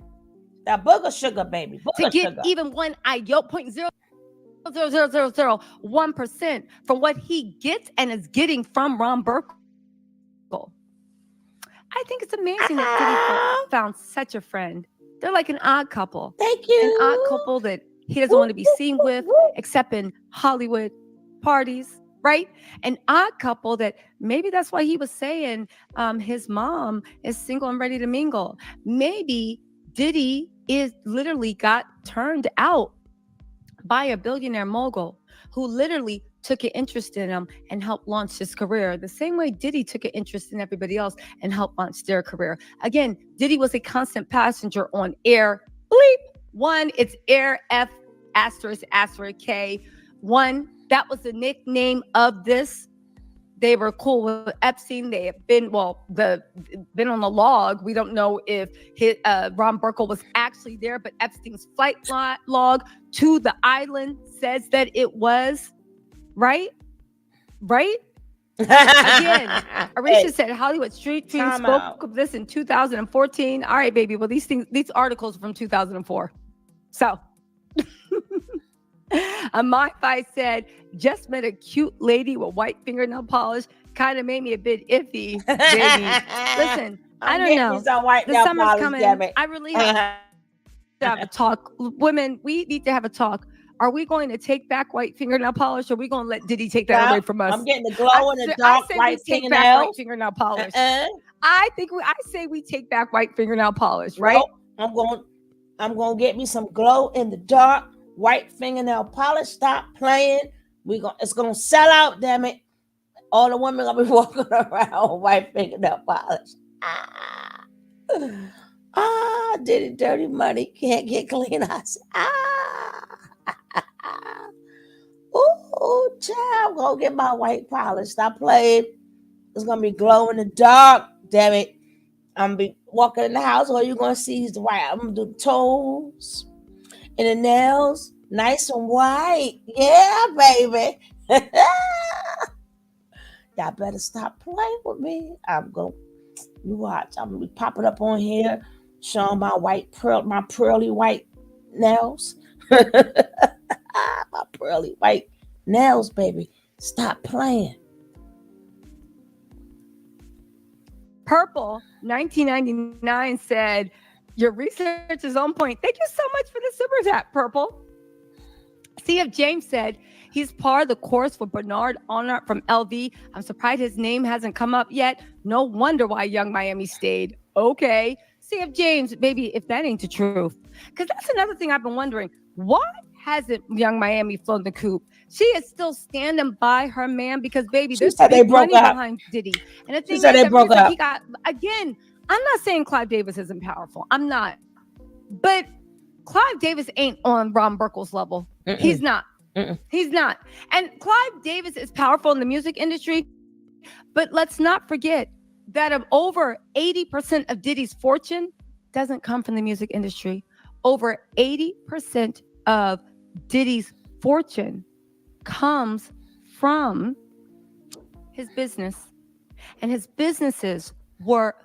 Speaker 1: that booger sugar, baby. Booger
Speaker 2: To get
Speaker 1: sugar.
Speaker 2: even 0.00001% from what he gets and is getting from Ron Burkle. I think it's amazing that Diddy found such a friend. They're like an odd couple.
Speaker 1: Thank you.
Speaker 2: An odd couple that he doesn't want to be seen with, except in Hollywood parties, right? An odd couple that maybe that's why he was saying his mom is single and ready to mingle. Maybe Diddy is literally got turned out by a billionaire mogul who literally took an interest in him and helped launch his career the same way Diddy took an interest in everybody else and helped launch their career. Again, Diddy was a constant passenger on Air Bleep One. It's Air F asterisk K One. That was the nickname of this. They were cool with Epstein. They have been, been on the log. We don't know if Ron Burkle was actually there, but Epstein's flight log to the island says that it was, right? Right? Again, Arisha said Hollywood Street Dream spoke of this in 2014. All right, baby. Well, these articles are from 2004. So My said, just met a cute lady with white fingernail polish. Kind of made me a bit iffy, baby. Listen, I don't know. The summer's polish, coming. I really have to have a talk. Women, we need to have a talk. Are we going to take back white fingernail polish, or are we going to let Diddy take that away from us?
Speaker 1: I'm getting the glow in the dark white
Speaker 2: fingernail. Back white fingernail polish. I say we take back white fingernail polish, right?
Speaker 1: Nope. I'm going to get me some glow in the dark white fingernail polish. Stop playing. It's gonna sell out, damn it. All the women gonna be walking around with white fingernail polish. Diddy dirty money can't get clean. I said, ooh, child, I'm gonna get my white polish. Stop playing. It's gonna be glow in the dark, damn it. I'm gonna be walking in the house. All you're gonna see is the white. I'm gonna do the toes and the nails, nice and white. Yeah, baby. Y'all better stop playing with me. You watch. I'm gonna be popping up on here, showing my pearly white nails. My pearly white nails, baby. Stop playing.
Speaker 2: Purple 1999 said, your research is on point. Thank you so much for the super chat, Purple. CF James said, he's part of the course for Bernard Arnault from LV. I'm surprised his name hasn't come up yet. No wonder why Young Miami stayed. Okay. CF James, baby, if that ain't the truth. Because that's another thing I've been wondering. Why hasn't Young Miami flown the coop? She is still standing by her man because, baby, there's big money behind Diddy. And the thing is, they broke up. He got, again, I'm not saying Clive Davis isn't powerful. I'm not. But Clive Davis ain't on Ron Burkle's level. He's not. He's not. And Clive Davis is powerful in the music industry. But let's not forget that of over 80% of Diddy's fortune doesn't come from the music industry. Over 80% of Diddy's fortune comes from his business. And his businesses were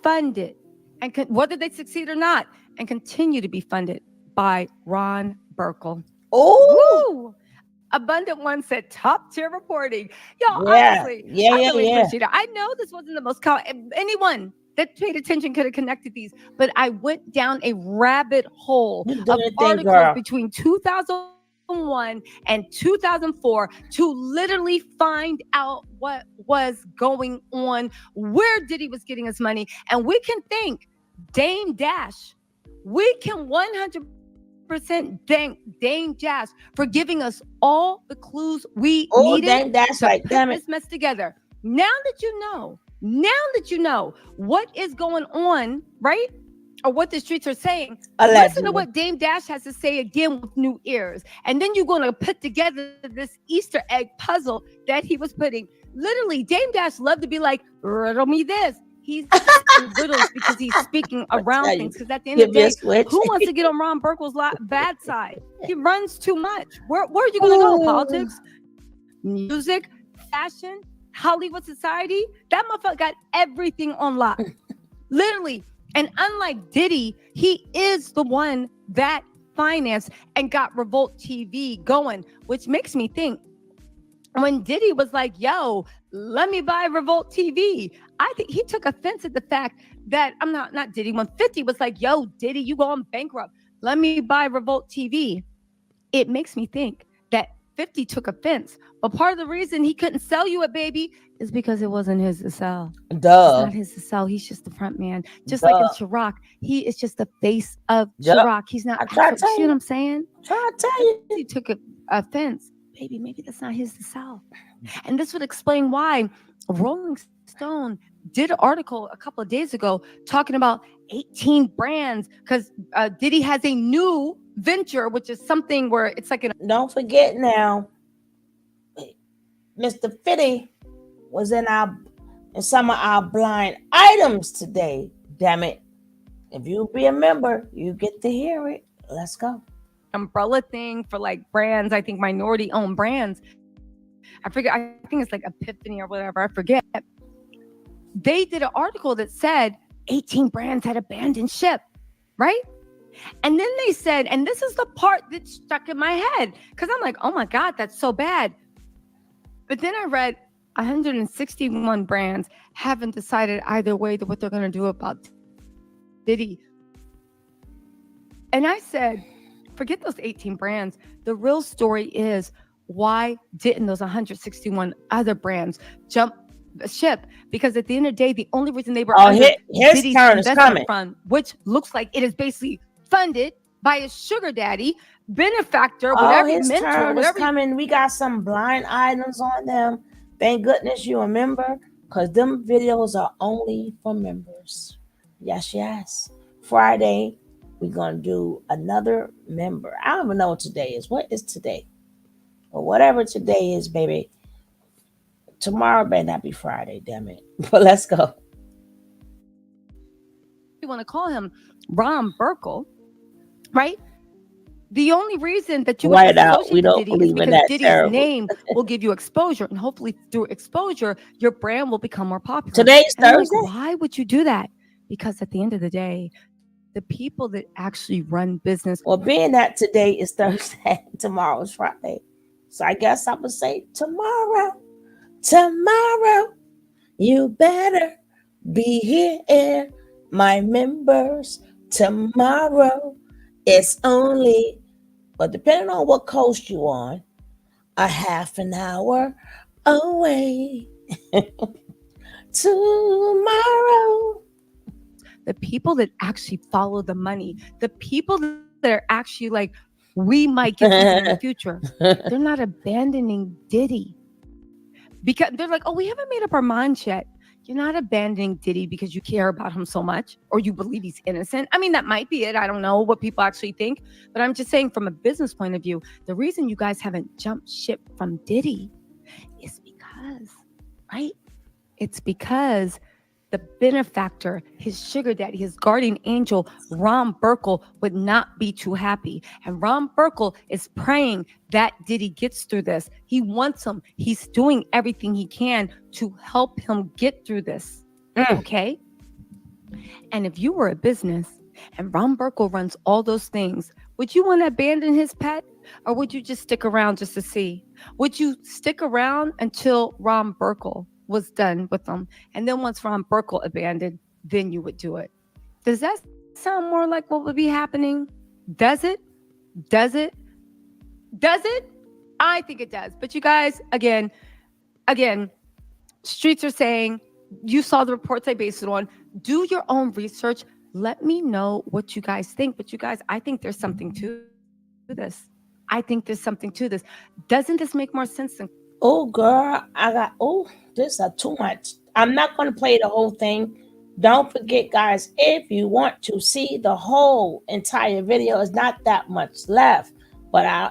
Speaker 2: funded, and whether they succeed or not, and continue to be funded by Ron Burkle. Oh, Abundant One said top tier reporting. Y'all, honestly, I really appreciate it. I know this wasn't the most anyone that paid attention could have connected these, but I went down a rabbit hole of articles between 2001 and 2004 to literally find out what was going on, where Diddy was getting his money. And we can thank Dame Dash. We can 100% thank Dame Dash for giving us all the clues we needed
Speaker 1: Dame Dash,
Speaker 2: to put this mess together. Now that you know Now that you know what is going on, right? Or what the streets are saying,
Speaker 1: Allegedly.
Speaker 2: listen to what Dame Dash has to say again with new ears. And then you're going to put together this Easter egg puzzle that he was putting. Literally, Dame Dash loved to be like, riddle me this. He's riddles because he's speaking around things. Because at the end of the day, who wants to get on Ron Burkle's bad side? He runs too much. Where are you going to go? Politics, music, fashion, Hollywood society? That motherfucker got everything on lock. Literally. And unlike Diddy, he is the one that financed and got Revolt TV going, which makes me think when Diddy was like, yo, let me buy Revolt TV, I think he took offense at the fact that not Diddy, when 50 was like, yo, Diddy, you going bankrupt, let me buy Revolt TV. It makes me think that 50 took offense. But part of the reason he couldn't sell you it, baby, is because it wasn't his to sell.
Speaker 1: Duh.
Speaker 2: It's not his to sell. He's just the front man. Just like in Ciroc, he is just the face of Ciroc. He's not. See what I'm saying?
Speaker 1: Try to tell you.
Speaker 2: He took offense. Baby, maybe that's not his to sell. And this would explain why Rolling Stone did an article a couple of days ago talking about 18 brands because Diddy has a new venture, which is something where it's like
Speaker 1: Don't forget now, Mr. 50 was in some of our blind items today. Damn it. If you be a member, you get to hear it. Let's go.
Speaker 2: Umbrella thing for like brands, I think minority owned brands. I forget, I think it's like Epiphany or whatever, I forget. They did an article that said 18 brands had abandoned ship, right? And then they said, and this is the part that stuck in my head, because I'm like, oh my God, that's so bad. But then I read 161 brands haven't decided either way to what they're going to do about Diddy. And I said, forget those 18 brands. The real story is, why didn't those 161 other brands jump the ship? Because at the end of the day, the only reason they were under Diddy's investment fund, which looks like it is basically funded by his sugar daddy, benefactor, whatever,
Speaker 1: his
Speaker 2: mentor,
Speaker 1: turn
Speaker 2: whatever.
Speaker 1: is coming. We got some blind items on them. Thank goodness you a member, because them videos are only for members. Yes, yes. Friday, we're going to do another member. I don't even know what today is. What is today? Or whatever today is, baby. Tomorrow may not be Friday, damn it. But let's go.
Speaker 2: You want to call him Ron Burkle, right? The only reason that you would associate Diddy is because Diddy's name will give you exposure, and hopefully through exposure, your brand will become more popular.
Speaker 1: Today's Thursday.
Speaker 2: Like, why would you do that? Because at the end of the day, the people that actually run business.
Speaker 1: Well, being that today is Thursday, tomorrow is Friday. So I guess I would say tomorrow, you better be here, my members. Tomorrow, it's only, but depending on what coast you on, a half an hour away. Tomorrow.
Speaker 2: The people that actually follow the money, the people that are actually like, we might get something in the future. They're not abandoning Diddy because they're like, oh, we haven't made up our minds yet. You're not abandoning Diddy because you care about him so much or you believe he's innocent. I mean, that might be it. I don't know what people actually think, but I'm just saying from a business point of view, the reason you guys haven't jumped ship from Diddy is because, right? It's because the benefactor, his sugar daddy, his guardian angel, Ron Burkle, would not be too happy. And Ron Burkle is praying that Diddy gets through this. He wants him. He's doing everything he can to help him get through this. Okay? And if you were a business and Ron Burkle runs all those things, would you want to abandon his pet? Or would you just stick around just to see? Would you stick around until Ron Burkle was done with them? And then once Ron Burkle abandoned, then you would do it. Does that sound more like what would be happening? Does it? Does it? Does it? I think it does. But you guys, again, streets are saying, you saw the reports I based it on. Do your own research. Let me know what you guys think. But you guys, I think there's something to this. I think there's something to this. Doesn't this make more sense than
Speaker 1: Oh, girl, this is too much. I'm not going to play the whole thing. Don't forget, guys, if you want to see the whole entire video, it's not that much left. But I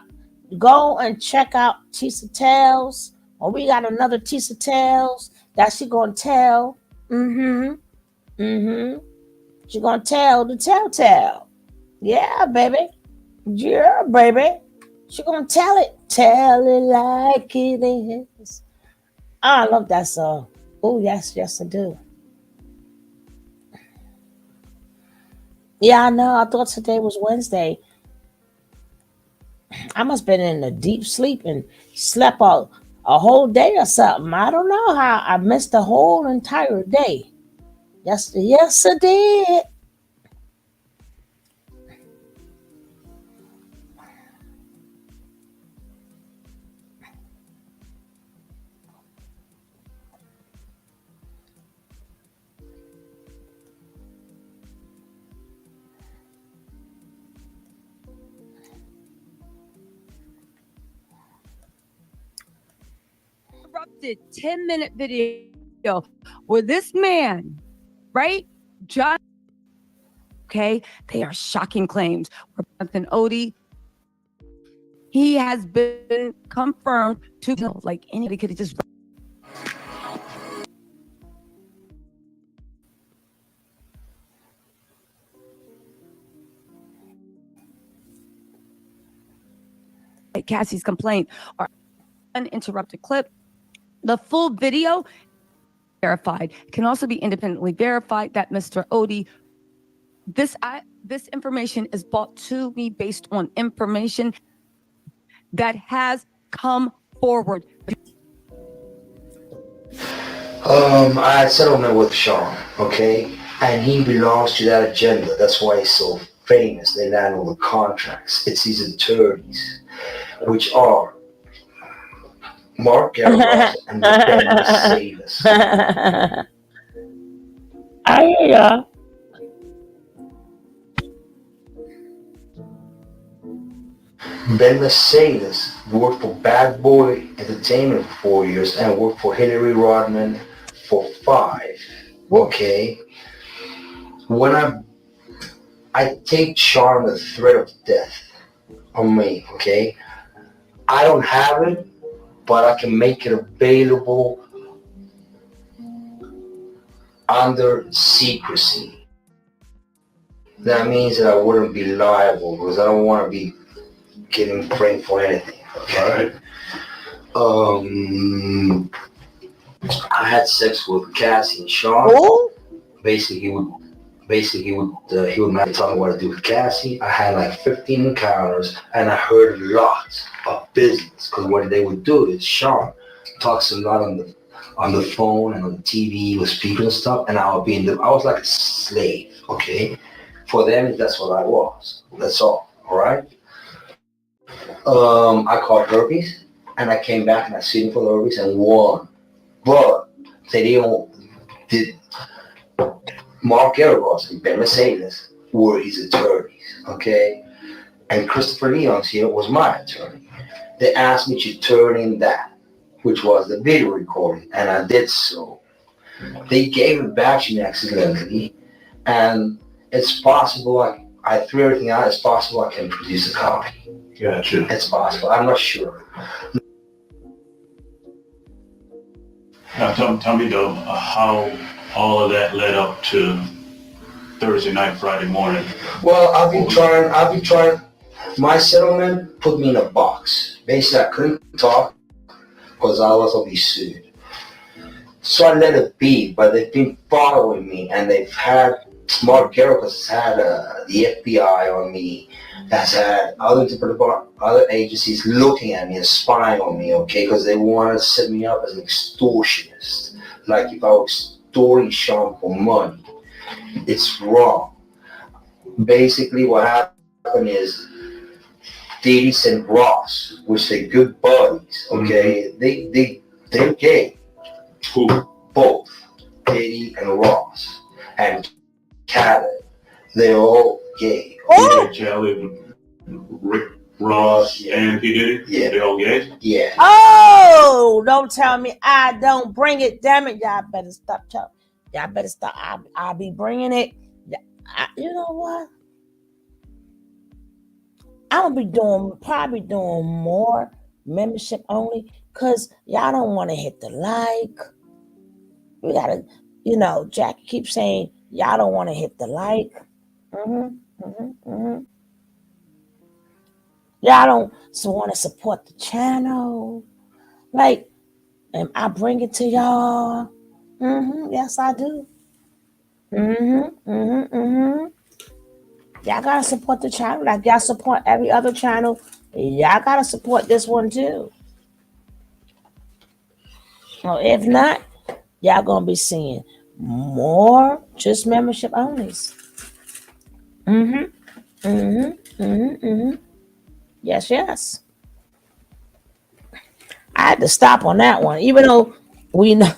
Speaker 1: go and check out Tisa Tells. Or we got another Tisa Tells that she gonna tell. She gonna tell the telltale. Yeah, baby. Yeah, baby. She gonna tell it. Tell it like it is. Oh, I love that song. Oh, yes, I do. Yeah, I know. I thought today was Wednesday. I must have been in a deep sleep and slept a whole day or something. I don't know how I missed the whole entire day. Yes, I did.
Speaker 2: Interrupted 10-minute video where this man, right, John, okay, they are shocking claims. Where Jonathan Odie, he has been confirmed to like anybody could have just. Cassie's complaint or uninterrupted clip. The full video verified can also be independently verified that Mr. Odie, this information is brought to me based on information that has come forward.
Speaker 9: I had settlement with Sean, okay? And he belongs to that agenda. That's why he's so famous. They land all the contracts. It's his attorneys, which are Mark Garrett and Ben Mercedes.
Speaker 1: Yeah.
Speaker 9: Ben Mercedes worked for Bad Boy Entertainment for 4 years and worked for Hillary Rodman for 5. Okay? When I take Sean the threat of death on me, okay? I don't have it, but I can make it available under secrecy. That means that I wouldn't be liable because I don't want to be getting framed for anything. Okay. I had sex with Cassie and Sean.
Speaker 1: Oh?
Speaker 9: Basically, he would tell me what to do with Cassie. I had like 15 encounters, and I heard lots of business because what they would do is Sean talks a lot on the phone and on the TV with speakers and stuff, and I was like a slave. Okay, for them that's what I was. That's all. All right. I caught herpes, and I came back and I sued him for the herpes and won. But did Mark Garrett and Ben Mercedes were his attorneys, okay? And Christopher Leon's here was my attorney. They asked me to turn in that, which was the video recording, and I did so. They gave it back to me accidentally, and it's possible I threw everything out. It's possible I can produce a copy.
Speaker 4: Gotcha.
Speaker 9: It's possible. I'm not sure.
Speaker 10: Now tell me though, how all of that led up to Thursday night, Friday morning.
Speaker 9: Well, I've been trying. My settlement put me in a box. Basically, I couldn't talk because I was going to be sued. So I let it be, but they've been following me, and they've had Mark Garrett has had the FBI on me, has had other agencies looking at me and spying on me, okay, because they want to set me up as an extortionist. Like if I was extorting Sean for money. It's wrong. Basically, what happened is Diddy and Ross, which they're good buddies, okay, they're gay.
Speaker 10: Who?
Speaker 9: Both Diddy and Ross and Khaled, they're all gay.
Speaker 10: DJ Khaled, Rick Ross,
Speaker 9: Yeah.
Speaker 10: and P. Diddy?
Speaker 9: Yeah.
Speaker 10: They all gay?
Speaker 9: Yeah.
Speaker 1: Oh, don't tell me I don't bring it. Damn it, y'all better stop. Y'all better stop. I'll be bringing it. You know what? I'm gonna be probably doing more membership only because y'all don't want to hit the like. We gotta, Jackie keeps saying y'all don't want to hit the like. Y'all don't want to support the channel. Like, and I bring it to y'all. Yes, I do. Y'all gotta support the channel. Like y'all support every other channel. Y'all gotta support this one too. Well, if not, y'all gonna be seeing more just membership onlys. Yes. I had to stop on that one, even though we know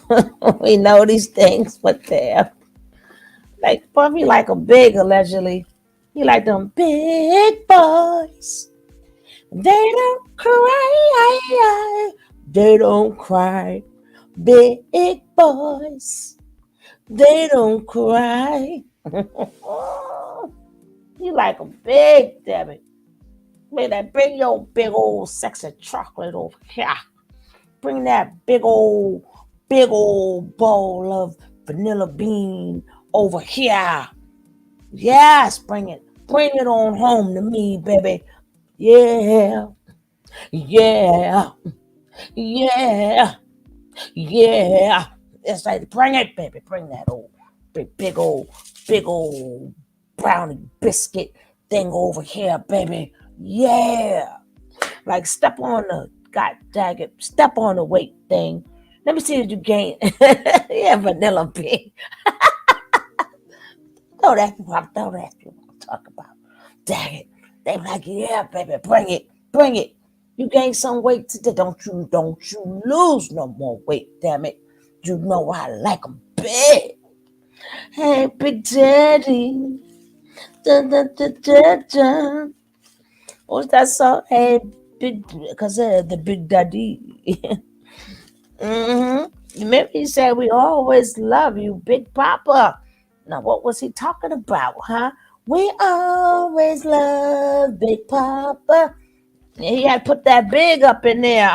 Speaker 1: we know these things, but they're like Puffy like a big allegedly. He like them big boys. They don't cry. They don't cry. Big boys. They don't cry. You like a big, damn it. Bring your big old sexy chocolate over here. Bring that big old bowl of vanilla bean over here. Yes, bring it. Bring it on home to me, baby. Yeah. It's like, bring it, baby. Bring that old, big old brownie biscuit thing over here, baby. Yeah. Like, step on the weight thing. Let me see if you gain. Yeah, vanilla bean. Don't ask me what I'm talking about. Dang it. They be like, yeah, baby, bring it. You gain some weight today. Don't you lose no more weight, damn it. You know I like them big. Hey, Big Daddy. Dun, dun, dun, dun, dun. What's that song? Hey, because the Big Daddy. Remember he said, we always love you, Big Papa. Now, what was he talking about, huh? We always love Big Papa. And he had to put that big up in there,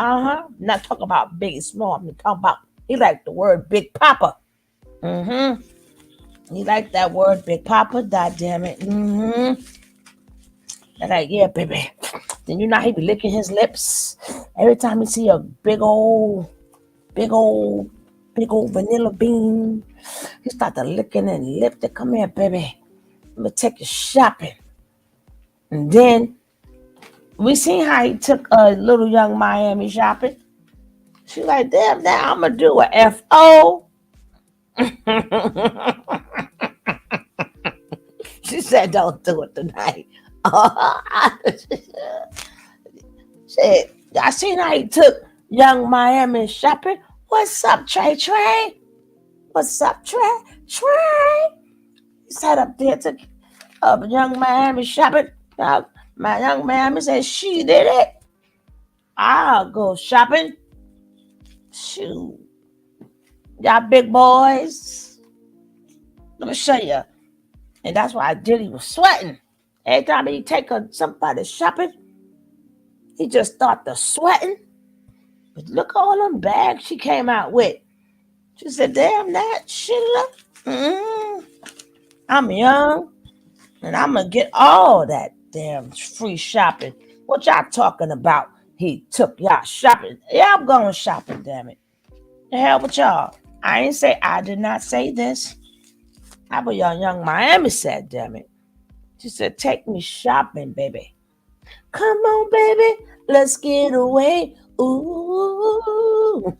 Speaker 1: Not talking about big and small. I'm talking about, he liked the word Big Papa. He liked that word Big Papa, god damn it. They're like, yeah, baby. Then you know he be licking his lips. Every time he see a big old vanilla bean, he start to licking and lip to come here, baby. I'm gonna take you shopping. And then we seen how he took a little young Miami shopping. She like, damn, now I'm gonna do a F.O. She said, don't do it tonight. Shit, I seen how he took young Miami shopping. What's up, Trey? What's up, Trey? He sat up there, took young Miami shopping. My young Miami said, she did it. I'll go shopping. Shoot. Y'all big boys. Let me show you. And that's why Diddy was sweating. Every time he take somebody shopping, he just start to sweating. But look at all them bags she came out with. She said, damn, that shit. I'm young, and I'm going to get all that damn free shopping. What y'all talking about? He took y'all shopping. Yeah, I'm going shopping, damn it. The hell with y'all. I did not say this. How about y'all young Miami said, damn it. She said, take me shopping, baby. Come on, baby. Let's get away. Ooh.